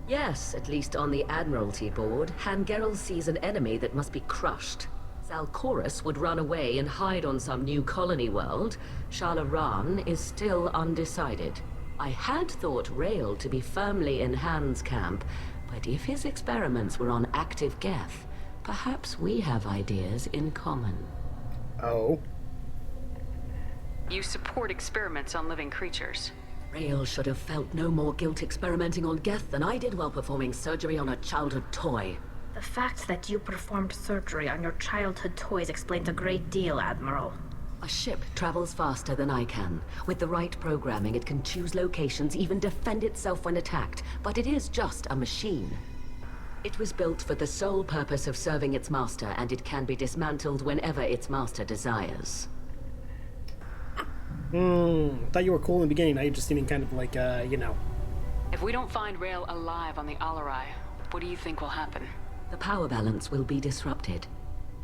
Speaker 15: Yes, at least on the Admiralty board, Hangerel sees an enemy that must be crushed. Zalcorus would run away and hide on some new colony world. Shalaran is still undecided. I had thought Rail to be firmly in Han's camp, but if his experiments were on active Geth, perhaps we have ideas in common.
Speaker 1: Oh?
Speaker 3: You support experiments on living creatures.
Speaker 15: Rail should have felt no more guilt experimenting on Geth than I did while performing surgery on a childhood toy.
Speaker 9: The fact that you performed surgery on your childhood toys explains a great deal, Admiral.
Speaker 15: A ship travels faster than I can. With the right programming, it can choose locations, even defend itself when attacked. But it is just a machine. It was built for the sole purpose of serving its master, and it can be dismantled whenever its master desires.
Speaker 1: Thought you were cool in the beginning. Now you're just seeming kind of like, you know.
Speaker 3: If we don't find Rail alive on the Alarai, what do you think will happen?
Speaker 15: The power balance will be disrupted.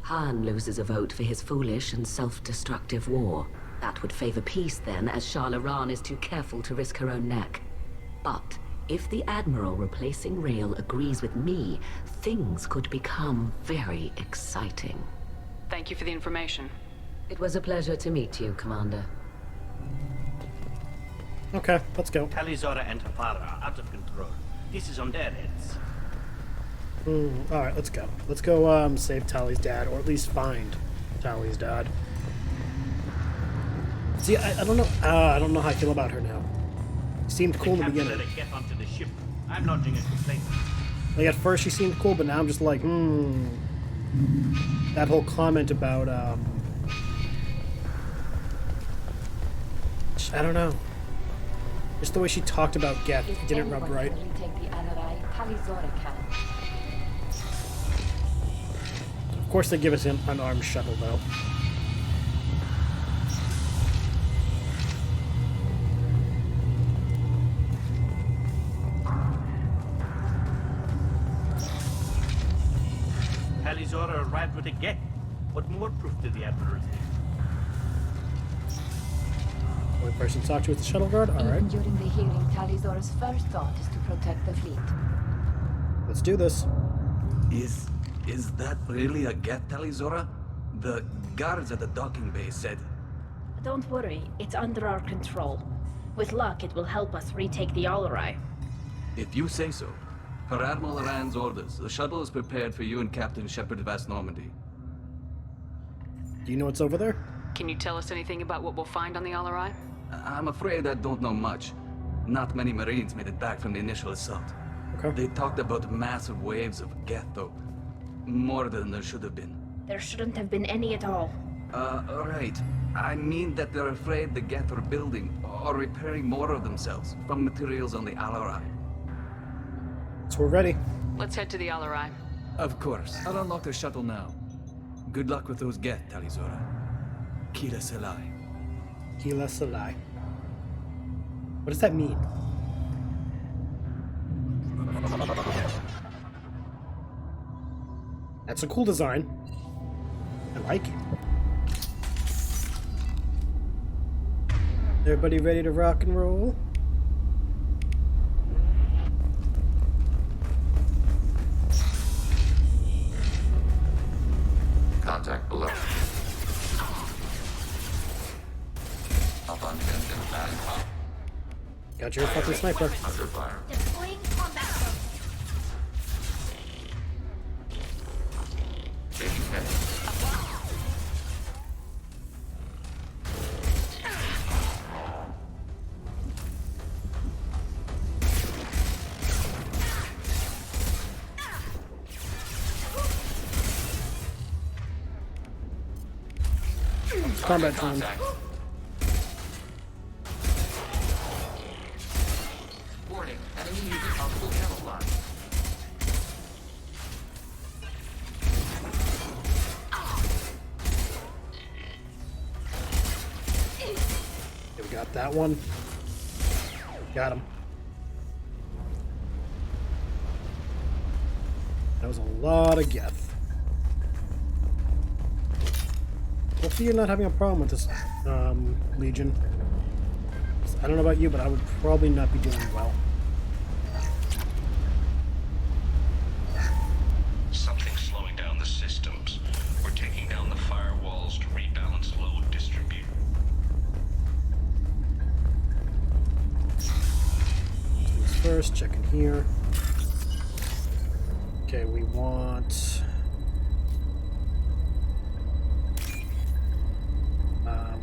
Speaker 15: Han loses a vote for his foolish and self-destructive war. That would favor peace then, as Shalaran is too careful to risk her own neck. But if the Admiral replacing Rail agrees with me, things could become very exciting.
Speaker 3: Thank you for the information.
Speaker 15: It was a pleasure to meet you, Commander.
Speaker 1: Okay, let's go.
Speaker 18: Tali Zora and her father are out of control. This is on their heads.
Speaker 1: Alright, let's go. Let's go, save Tali's dad, or at least find Tali's dad. See, I don't know, I don't know how I feel about her now. Seemed cool in the beginning.
Speaker 18: Get onto the ship. I'm lodging a complaint.
Speaker 1: Like, at first she seemed cool, but now I'm just like, That whole comment about, I don't know. Just the way she talked about Geth didn't rub right. Of course they give us an unarmed shuttle, though.
Speaker 18: Tali Zora arrived with a Geth. What more proof did the Admiral need?
Speaker 1: Only person to talk to with the shuttle guard? Alright.
Speaker 12: Even during the hearing, Tali Zora's first thought is to protect the fleet.
Speaker 1: Let's do this.
Speaker 19: Is that really a Geth, Tali Zora? The guards at the docking bay said...
Speaker 9: Don't worry, it's under our control. With luck, it will help us retake the Alarai.
Speaker 19: If you say so. Per Admiral Rand's orders, the shuttle is prepared for you and Captain Shepard Vast Normandy.
Speaker 1: Do you know what's over there?
Speaker 3: Can you tell us anything about what we'll find on the Alarai?
Speaker 19: I'm afraid I don't know much. Not many Marines made it back from the initial assault.
Speaker 1: Okay.
Speaker 19: They talked about massive waves of Geth, though. More than there should have been.
Speaker 9: There shouldn't have been any at all.
Speaker 19: Right. I mean that they're afraid the Geth are building or repairing more of themselves from materials on the Alarai.
Speaker 1: So we're ready.
Speaker 3: Let's head to the Alarai.
Speaker 19: Of course. I'll unlock the shuttle now. Good luck with those Geth, Tali Zora. Kila Salai.
Speaker 1: Kila Salai. What does that mean? That's a cool design. I like it. Everybody ready to rock and roll?
Speaker 7: Contact below. Up on Captain Paragon.
Speaker 1: Got your fucking sniper.
Speaker 7: Under fire.
Speaker 9: Deploying combat zone.
Speaker 7: Taking hit.
Speaker 1: Combat drone.
Speaker 7: Warning, enemy using optical camouflage.
Speaker 1: Okay, we got that one. Got him. That was a lot of Geth. Hopefully you're not having a problem with this, Legion. I don't know about you, but I would probably not be doing well.
Speaker 20: Something's slowing down the systems. We're taking down the firewalls to rebalance load distribute.
Speaker 1: First, checking here. Okay, we want...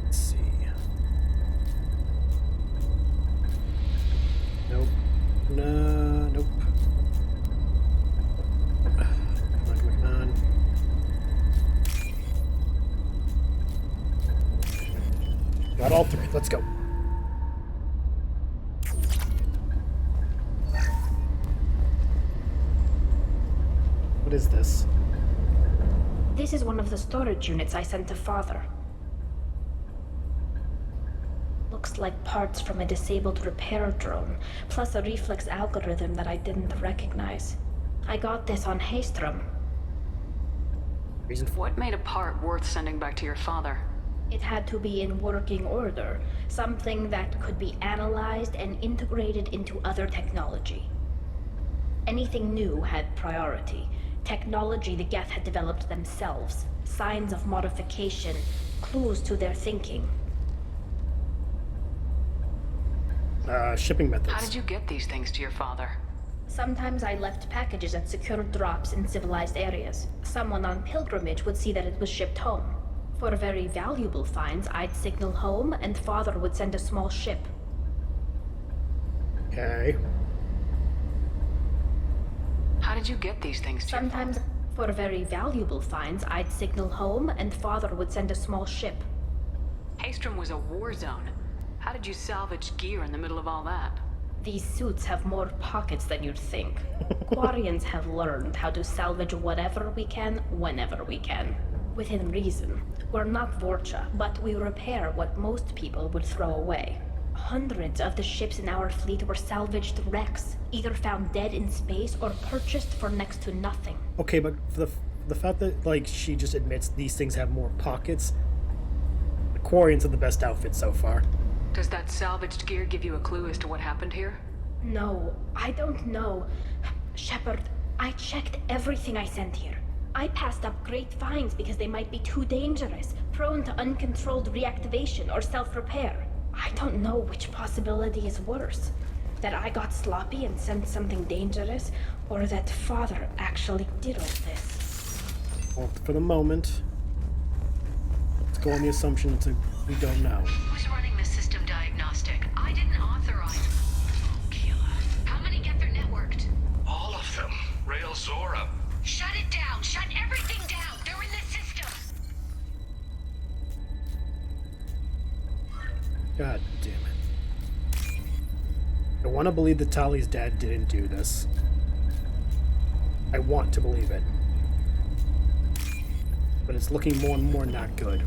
Speaker 1: let's see. Nope. Nope. Come on. Got all three. Let's go. What is this?
Speaker 9: This is one of the storage units I sent to Father. Looks like parts from a disabled repair drone, plus a reflex algorithm that I didn't recognize. I got this on Haystrom.
Speaker 3: What made a part worth sending back to your father?
Speaker 9: It had to be in working order, something that could be analyzed and integrated into other technology. Anything new had priority. Technology the Geth had developed themselves, signs of modification, clues to their thinking.
Speaker 1: Shipping methods.
Speaker 3: How did you get these things to your father?
Speaker 9: Sometimes I left packages at secure drops in civilized areas. Someone on pilgrimage would see that it was shipped home. For very valuable finds, I'd signal home, and Father would send a small ship.
Speaker 1: Okay.
Speaker 3: How did you get these things to
Speaker 9: Sometimes, for very valuable finds, I'd signal home, and Father would send a small ship.
Speaker 3: Haystrom was a war zone. How did you salvage gear in the middle of all that?
Speaker 9: These suits have more pockets than you'd think. Quarians have learned how to salvage whatever we can, whenever we can. Within reason. We're not Vorcha, but we repair what most people would throw away. Hundreds of the ships in our fleet were salvaged wrecks, either found dead in space or purchased for next to nothing.
Speaker 1: Okay, but for the fact that, like, she just admits these things have more pockets, the Quarians have the best outfit so far.
Speaker 3: Does that salvaged gear give you a clue as to what happened here?
Speaker 9: No, I don't know. Shepard, I checked everything I sent here. I passed up great finds because they might be too dangerous, prone to uncontrolled reactivation or self-repair. I don't know which possibility is worse. That I got sloppy and sent something dangerous, or that Father actually did all this.
Speaker 1: Well, for the moment, let's go on the assumption that we don't know.
Speaker 21: Who's running the system diagnostic? I didn't authorize. Oh, killer. How many get their networked?
Speaker 20: All of them. Rail Zora.
Speaker 21: Shut it down! Shut everything down! They're in the system!
Speaker 1: God damn it. I want to believe that Tali's dad didn't do this. I want to believe it. But it's looking more and more not good.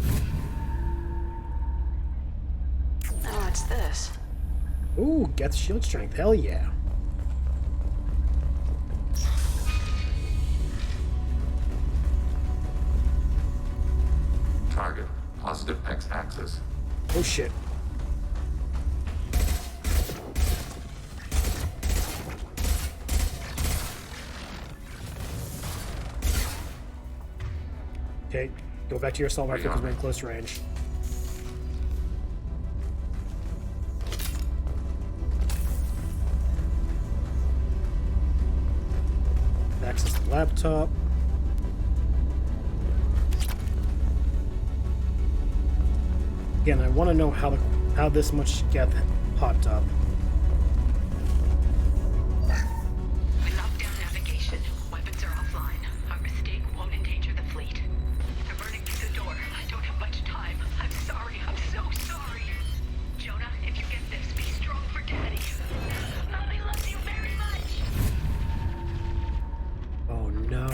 Speaker 3: Oh, what's this?
Speaker 1: Ooh, Geth shield strength. Hell yeah.
Speaker 7: positive x-axis.
Speaker 1: Oh shit. Okay, go back to your assault rifle because we're in close range. Access the laptop. Again, I want to know how this much geth popped up.
Speaker 21: We locked down navigation. Weapons are offline. Our mistake won't endanger the fleet. They're burning through the door. I don't have much time. I'm sorry. I'm so sorry. Jonah, if you get this, be strong for Daddy. Mommy loves you very much.
Speaker 1: Oh no.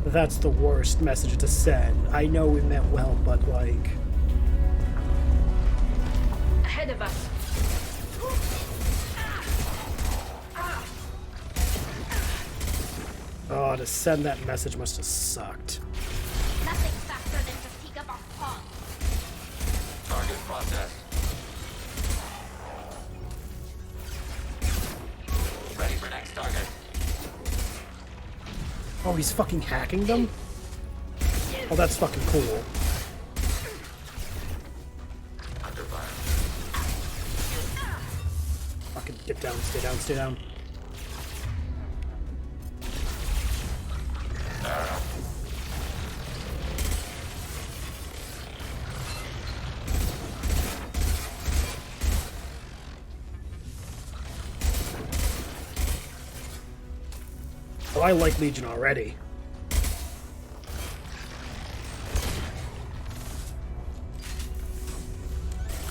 Speaker 1: That's the worst message to send. I know we meant well, but like...
Speaker 9: Ahead of us.
Speaker 1: Oh, to send that message must have sucked.
Speaker 9: Nothing faster than to seek up our pawn.
Speaker 7: Target processed. Ready for next target.
Speaker 1: Oh, he's fucking hacking them? Oh, that's fucking cool.
Speaker 7: Under fire.
Speaker 1: Fucking get down, stay down, stay down. Oh, I like Legion already.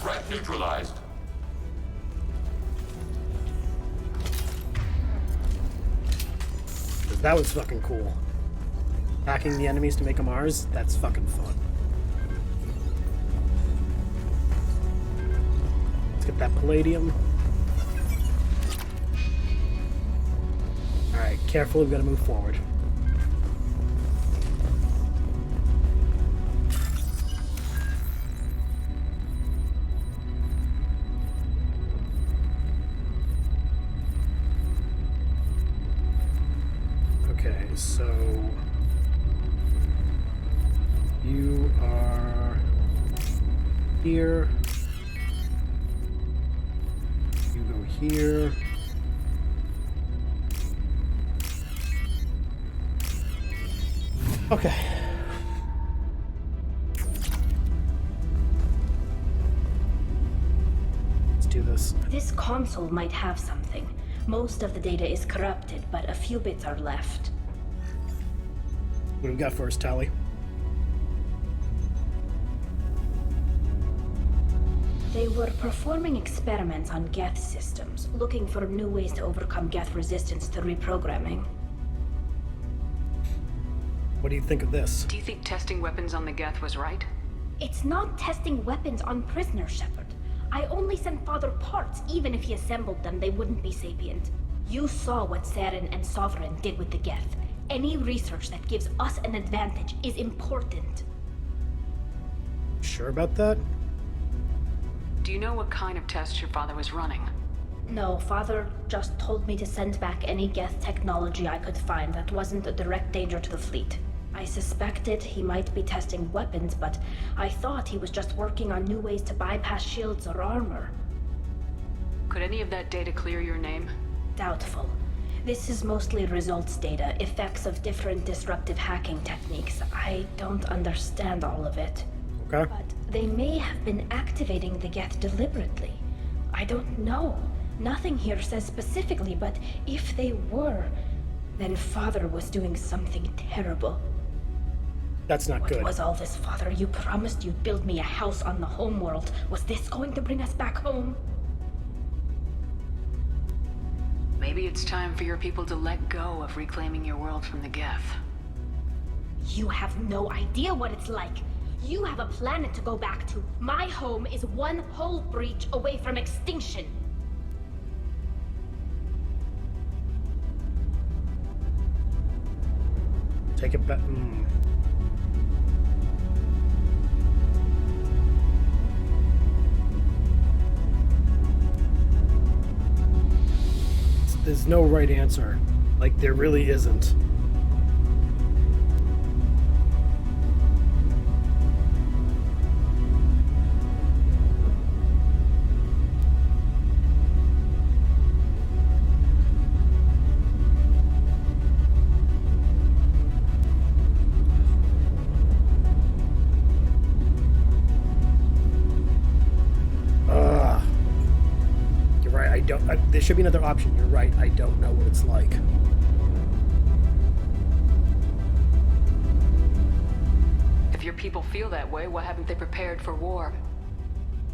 Speaker 7: Threat neutralized.
Speaker 1: That was fucking cool. Hacking the enemies to make them ours, that's fucking fun. Let's get that palladium. Alright, careful, we've got to move forward. Okay, so you are here. You go here. Okay. Let's do this.
Speaker 9: This console might have something. Most of the data is corrupted, but a few bits are left.
Speaker 1: What do we got for us, Tali?
Speaker 9: They were performing experiments on Geth systems, looking for new ways to overcome Geth resistance to reprogramming.
Speaker 1: What do you think of this?
Speaker 3: Do you think testing weapons on the Geth was right?
Speaker 9: It's not testing weapons on prisoners, Shepard. I only sent Father parts. Even if he assembled them, they wouldn't be sapient. You saw what Saren and Sovereign did with the Geth. Any research that gives us an advantage is important.
Speaker 1: Sure about that?
Speaker 3: Do you know what kind of tests your father was running?
Speaker 9: No, Father just told me to send back any Geth technology I could find that wasn't a direct danger to the fleet. I suspected he might be testing weapons, but I thought he was just working on new ways to bypass shields or armor.
Speaker 3: Could any of that data clear your name?
Speaker 9: Doubtful. This is mostly results data, effects of different disruptive hacking techniques. I don't understand all of it.
Speaker 1: Okay.
Speaker 9: But they may have been activating the Geth deliberately. I don't know. Nothing here says specifically, but if they were, then Father was doing something terrible.
Speaker 1: That's not good.
Speaker 9: What was all this, Father? You promised you'd build me a house on the homeworld. Was this going to bring us back home?
Speaker 3: Maybe it's time for your people to let go of reclaiming your world from the Geth.
Speaker 9: You have no idea what it's like. You have a planet to go back to. My home is one hull breach away from extinction.
Speaker 1: Take it back. There's no right answer. Like, there really isn't. There should be another option. You're right. I don't know what it's like.
Speaker 3: If your people feel that way, why haven't they prepared for war?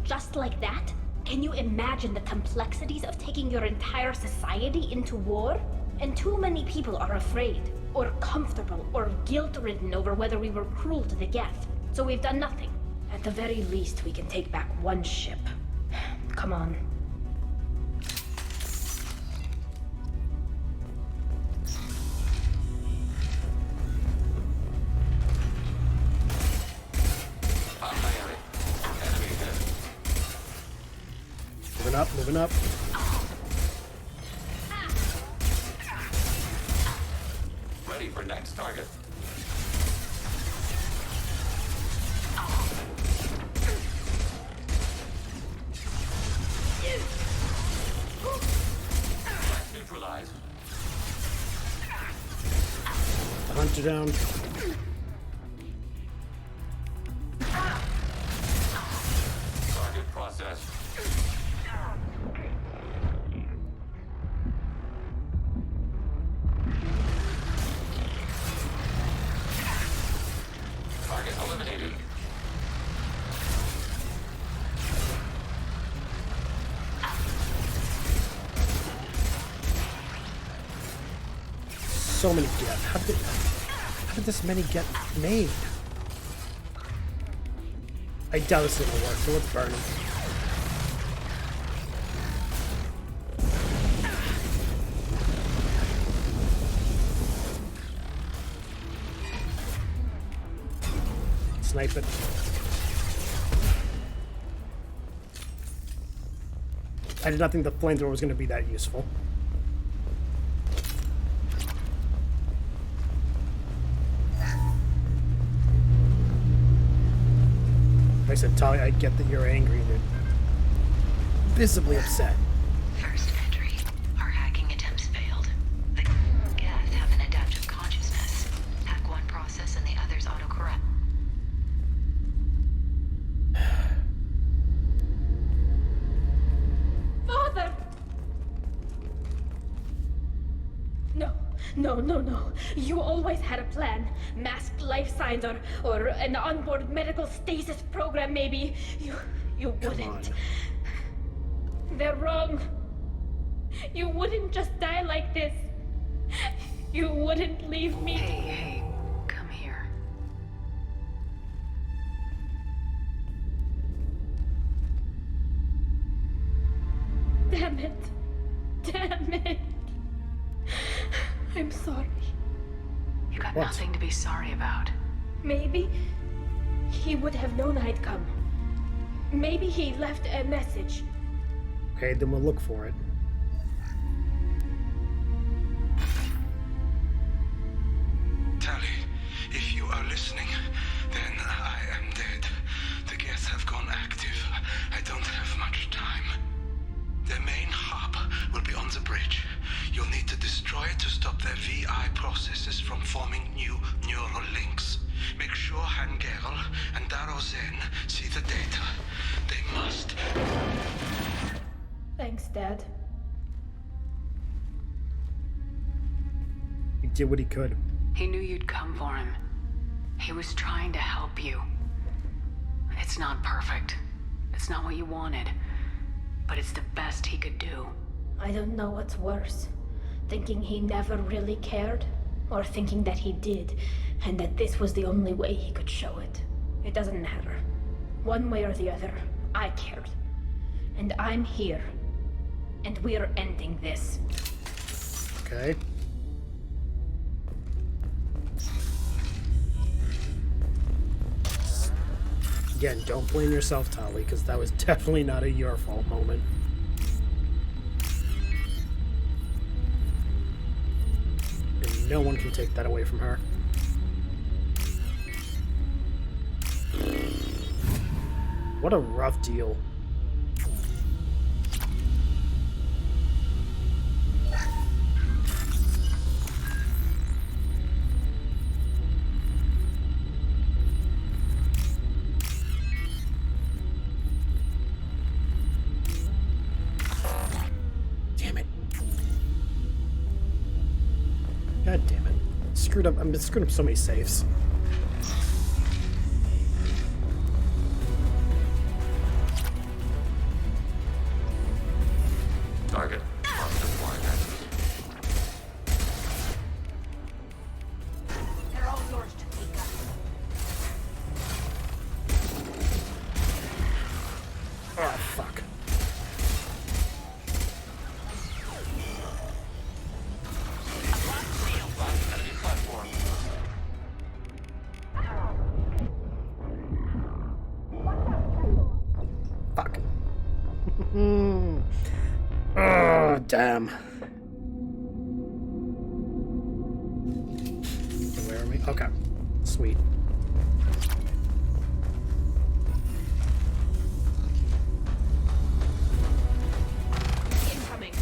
Speaker 9: Just like that? Can you imagine the complexities of taking your entire society into war? And too many people are afraid, or comfortable, or guilt-ridden over whether we were cruel to the Geth. So we've done nothing. At the very least, we can take back one ship. Come on.
Speaker 1: Moving up.
Speaker 7: Ready for next target. Neutralize.
Speaker 1: Hunter down.
Speaker 7: Target process. Target eliminated.
Speaker 1: So many get. How did this many get made? I doubt this is gonna work, so let's burn them. Snipe it. I did not think the flamethrower was going to be that useful. Like I said, Tali, I get that you're angry and you're visibly upset.
Speaker 21: First entry. Our hacking attempts failed. The Geth have an adaptive consciousness. Hack one process and the others autocorrect.
Speaker 9: Father! No. You always had a plan. Masked life signs or an onboard medical stasis program, maybe. You wouldn't. They're wrong. You wouldn't just die like this. You wouldn't leave me.
Speaker 3: Hey, come here.
Speaker 9: Damn it. I'm sorry.
Speaker 3: You got nothing to be sorry about.
Speaker 9: Maybe he would have known I'd come. Maybe he left a message.
Speaker 1: Okay, then we'll look for it.
Speaker 10: Tali, if you are listening, then I am dead. The Geth have gone active. I don't have much time. Their main hub will be on the bridge. You'll need to destroy it to stop their VI processes from forming new neural links. Make sure Hangerel and Darozen see the data. They must.
Speaker 9: Thanks, Dad.
Speaker 1: He did what he could.
Speaker 3: He knew you'd come for him. He was trying to help you. It's not perfect. It's not what you wanted. But it's the best he could do.
Speaker 9: I don't know what's worse. Thinking he never really cared, or thinking that he did, and that this was the only way he could show it. It doesn't matter. One way or the other, I cared. And I'm here. And we're ending this.
Speaker 1: Okay. Again, don't blame yourself, Tali, because that was definitely not a your fault moment. And no one can take that away from her. What a rough deal. Damn it. God damn it. Screwed up. I'm screwing up so many saves.
Speaker 7: Target. Positive flying.
Speaker 21: They're all yours to take up.
Speaker 1: Oh, fuck.
Speaker 7: Enemy platform.
Speaker 1: Fuck. Oh, damn. Where are we? Okay. Sweet.
Speaker 21: Incoming.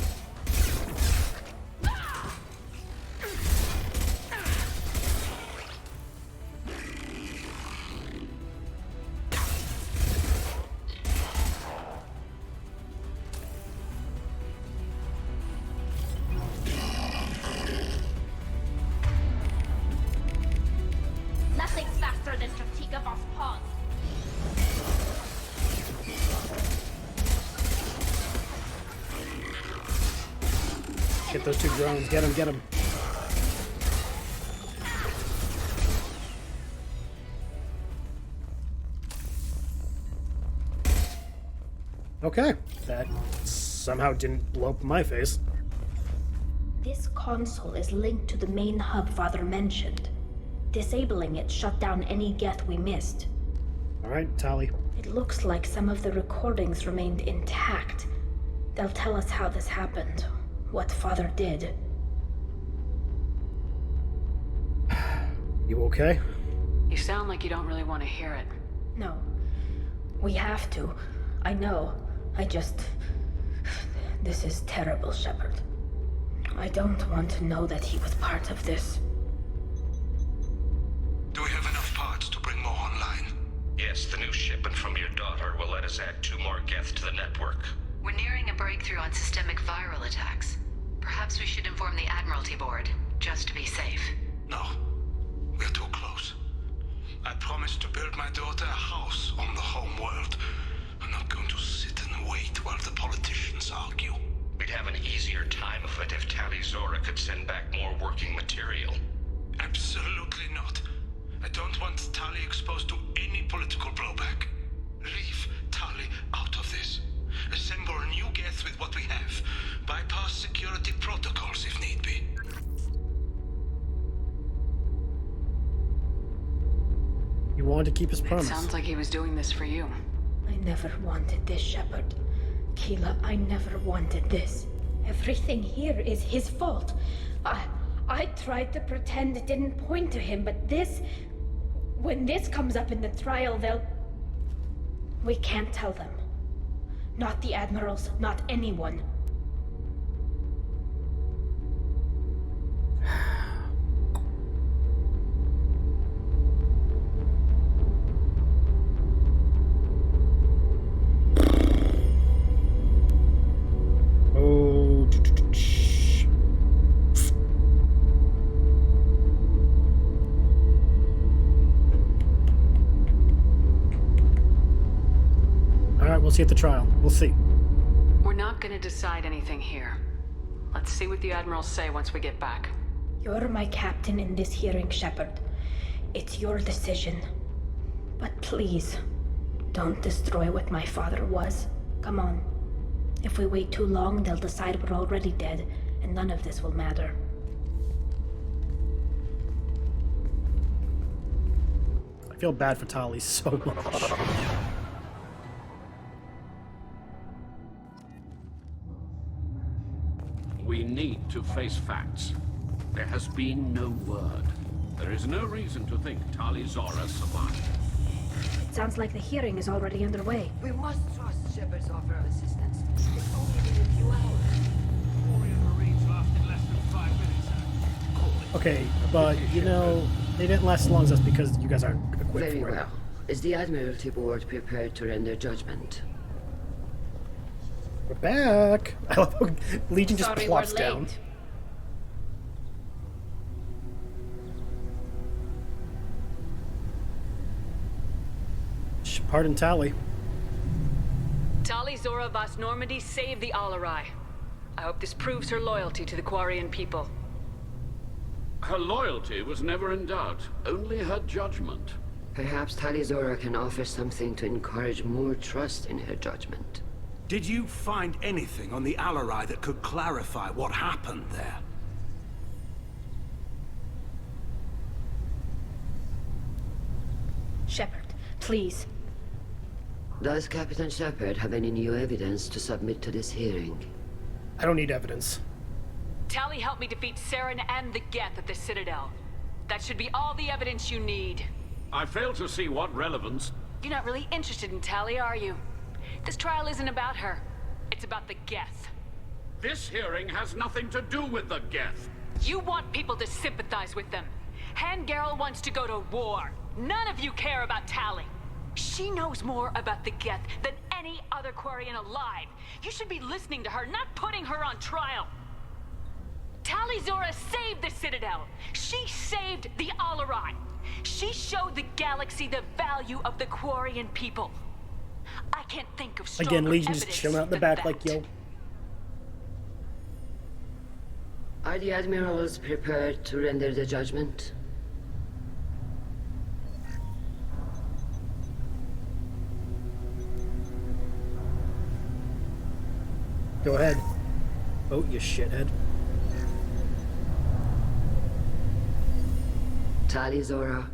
Speaker 21: Nothing's faster than Strategic Boss Pawns.
Speaker 1: Get those two drones. Get them, get them. Okay. That somehow didn't blow up in my face.
Speaker 9: This console is linked to the main hub Father mentioned. Disabling it shut down any Geth we missed.
Speaker 1: Alright, Tali.
Speaker 9: It looks like some of the recordings remained intact. They'll tell us how this happened, what Father did.
Speaker 1: You okay?
Speaker 3: You sound like you don't really want to hear it.
Speaker 9: No. We have to. I know. This is terrible, Shepard. I don't want to know that he was part of this.
Speaker 10: Do we have enough parts to bring more online?
Speaker 20: Yes, the new shipment from your daughter will let us add 2 more Geth to the network.
Speaker 21: We're nearing a breakthrough on systemic viral attacks. Perhaps we should inform the Admiralty Board, just to be safe.
Speaker 10: No. We're too close. I promised to build my daughter a house on the home world. I'm not going to sit and wait while the politicians argue.
Speaker 20: We'd have an easier time of it if Tali Zora could send back more working material.
Speaker 10: Absolutely not. I don't want Tali exposed to any political blowback. Leave Tali out of this. Assemble a new Geth with what we have. Bypass security protocols if need be.
Speaker 1: He wanted to keep his promise.
Speaker 3: Sounds like he was doing this for you.
Speaker 9: I never wanted this, Shepard. Keela, I never wanted this. Everything here is his fault. I tried to pretend it didn't point to him, but this... When this comes up in the trial, they'll... We can't tell them. Not the admirals, not anyone.
Speaker 1: We'll see at the trial. We'll see.
Speaker 3: We're not gonna decide anything here. Let's see what the admirals say once we get back.
Speaker 9: You're my captain in this hearing, Shepard. It's your decision. But please, don't destroy what my father was. Come on. If we wait too long, they'll decide we're already dead, and none of this will matter.
Speaker 1: I feel bad for Tali so much.
Speaker 14: We need to face facts. There has been no word. There is no reason to think Tali Zora survived.
Speaker 9: It sounds like the hearing is already underway.
Speaker 13: We must trust Shepard's offer of assistance. It's only been a few hours.
Speaker 18: Warrior Marines lasted less than 5 minutes.
Speaker 1: Okay, but you know, they didn't last as long as us because you guys aren't equipped
Speaker 13: Very
Speaker 1: for it.
Speaker 13: well. Is the Admiralty Board prepared to render judgment?
Speaker 1: We're back. I love how Legion just
Speaker 9: Sorry,
Speaker 1: plops
Speaker 9: we're
Speaker 1: down.
Speaker 9: late.
Speaker 1: Pardon Tali.
Speaker 3: Tali Zora Vas Normandy saved the Alarai. I hope this proves her loyalty to the Quarian people.
Speaker 14: Her loyalty was never in doubt, only her judgment.
Speaker 13: Perhaps Tali Zora can offer something to encourage more trust in her judgment.
Speaker 10: Did you find anything on the Alarai that could clarify what happened there?
Speaker 9: Shepard, please.
Speaker 13: Does Captain Shepard have any new evidence to submit to this hearing?
Speaker 1: I don't need evidence.
Speaker 3: Tali helped me defeat Saren and the Geth at the Citadel. That should be all the evidence you need.
Speaker 14: I fail to see what relevance.
Speaker 3: You're not really interested in Tali, are you? This trial isn't about her. It's about the Geth.
Speaker 14: This hearing has nothing to do with the Geth.
Speaker 3: You want people to sympathize with them. Hangarel wants to go to war. None of you care about Tali. She knows more about the Geth than any other Quarian alive. You should be listening to her, not putting her on trial. Tali Zora saved the Citadel. She saved the Alarai. She showed the galaxy the value of the Quarian people. I can't think of stronger
Speaker 1: Again, Legion just
Speaker 3: evidence
Speaker 1: chilling out the
Speaker 3: than
Speaker 1: back
Speaker 3: that.
Speaker 1: like, yo.
Speaker 13: Are the admirals prepared to render the judgment?
Speaker 1: Go ahead. Vote, you shithead.
Speaker 13: Tali Zora,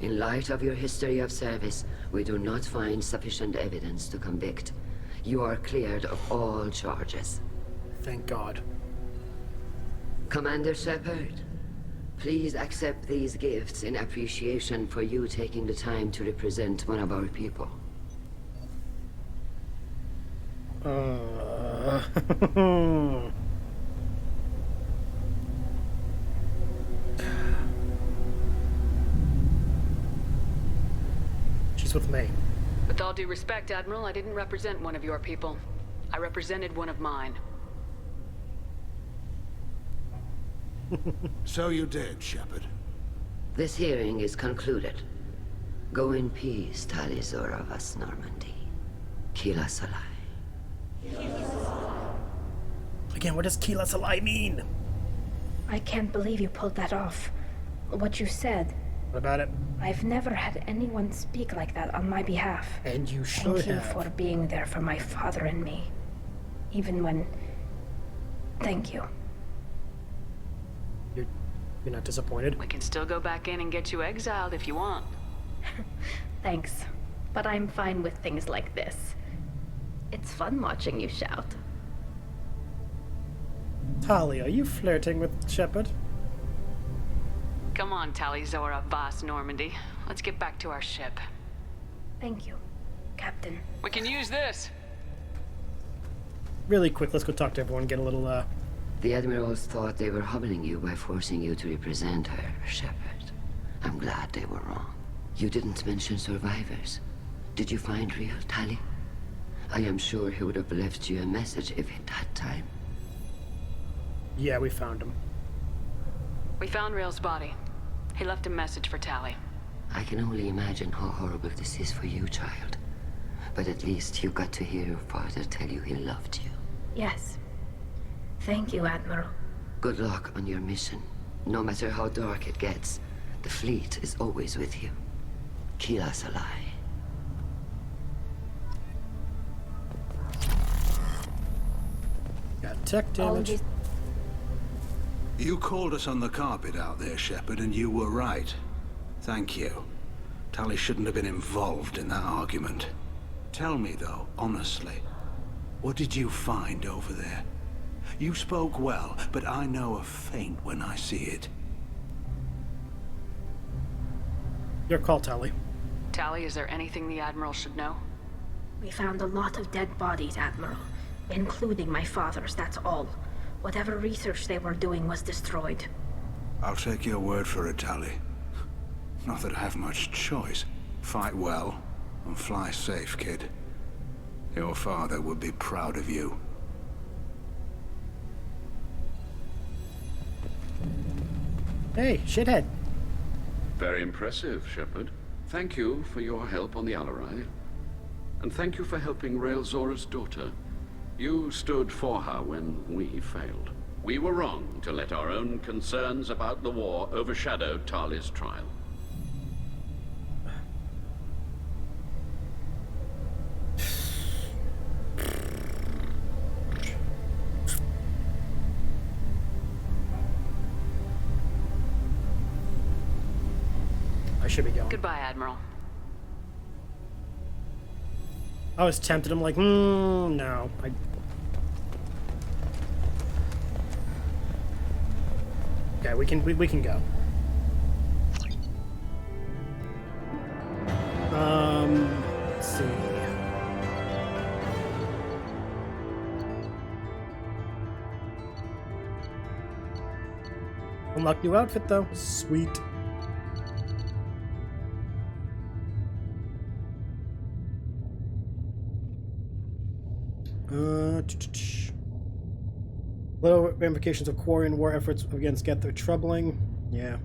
Speaker 13: in light of your history of service, we do not find sufficient evidence to convict. You are cleared of all charges.
Speaker 1: Thank God.
Speaker 13: Commander Shepard, please accept these gifts in appreciation for you taking the time to represent one of our people.
Speaker 1: She's with me.
Speaker 3: With all due respect, Admiral, I didn't represent one of your people. I represented one of mine.
Speaker 10: So you did, Shepard.
Speaker 13: This hearing is concluded. Go in peace, Tali Zora Vas Normandy. Kila Salai.
Speaker 1: Again, what does Kila Salai mean?
Speaker 9: I can't believe you pulled that off. What you said.
Speaker 1: What about it?
Speaker 9: I've never had anyone speak like that on my behalf.
Speaker 1: And you should
Speaker 9: Thank you
Speaker 1: have.
Speaker 9: for being there for my father and me. Even when... Thank you.
Speaker 1: You're not disappointed?
Speaker 3: We can still go back in and get you exiled if you want.
Speaker 9: Thanks. But I'm fine with things like this. It's fun watching you shout.
Speaker 1: Tali, are you flirting with Shepard?
Speaker 3: Come on, Tali Zora Vas Normandy. Let's get back to our ship.
Speaker 9: Thank you, Captain.
Speaker 3: We can use this.
Speaker 1: Really quick, let's go talk to everyone, get a little,
Speaker 13: The admirals thought they were humbling you by forcing you to represent her, Shepard. I'm glad they were wrong. You didn't mention survivors. Did you find real Tali? I am sure he would have left you a message if he'd had time.
Speaker 1: Yeah, we found him.
Speaker 3: We found Rail's body. He left a message for Tali.
Speaker 13: I can only imagine how horrible this is for you, child. But at least you got to hear your father tell you he loved you.
Speaker 9: Yes. Thank you, Admiral.
Speaker 13: Good luck on your mission. No matter how dark it gets, the fleet is always with you. Kila Salai.
Speaker 1: Got tech damage.
Speaker 10: You called us on the carpet out there, Shepard, and you were right. Thank you. Tali shouldn't have been involved in that argument. Tell me, though, honestly, what did you find over there? You spoke well, but I know a feint when I see it.
Speaker 1: Your call, Tali.
Speaker 3: Tali, is there anything the Admiral should know?
Speaker 9: We found a lot of dead bodies, Admiral. Including my father's, that's all. Whatever research they were doing was destroyed.
Speaker 10: I'll take your word for it, Tali. Not that I have much choice. Fight well, and fly safe, kid. Your father would be proud of you.
Speaker 1: Hey, shithead.
Speaker 14: Very impressive, Shepard. Thank you for your help on the Alarai. And thank you for helping Rael Zora's daughter. You stood for her when we failed. We were wrong to let our own concerns about the war overshadow Tali's trial.
Speaker 1: I should be going.
Speaker 3: Goodbye, Admiral.
Speaker 1: I was tempted. I'm like, no. Okay, we can go. Let's see. Unlock new outfit though. Sweet. Little ramifications of Quarian war efforts against Geth are troubling. Yeah.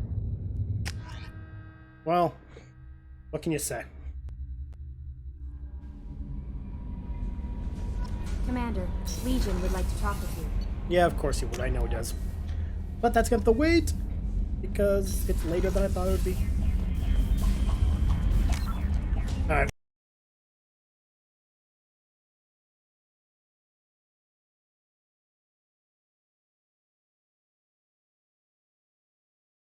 Speaker 1: Well, what can you say?
Speaker 2: Commander, Legion would like to talk with you.
Speaker 1: Yeah, of course he would. I know he does. But that's going to have to wait, because it's later than I thought it would be.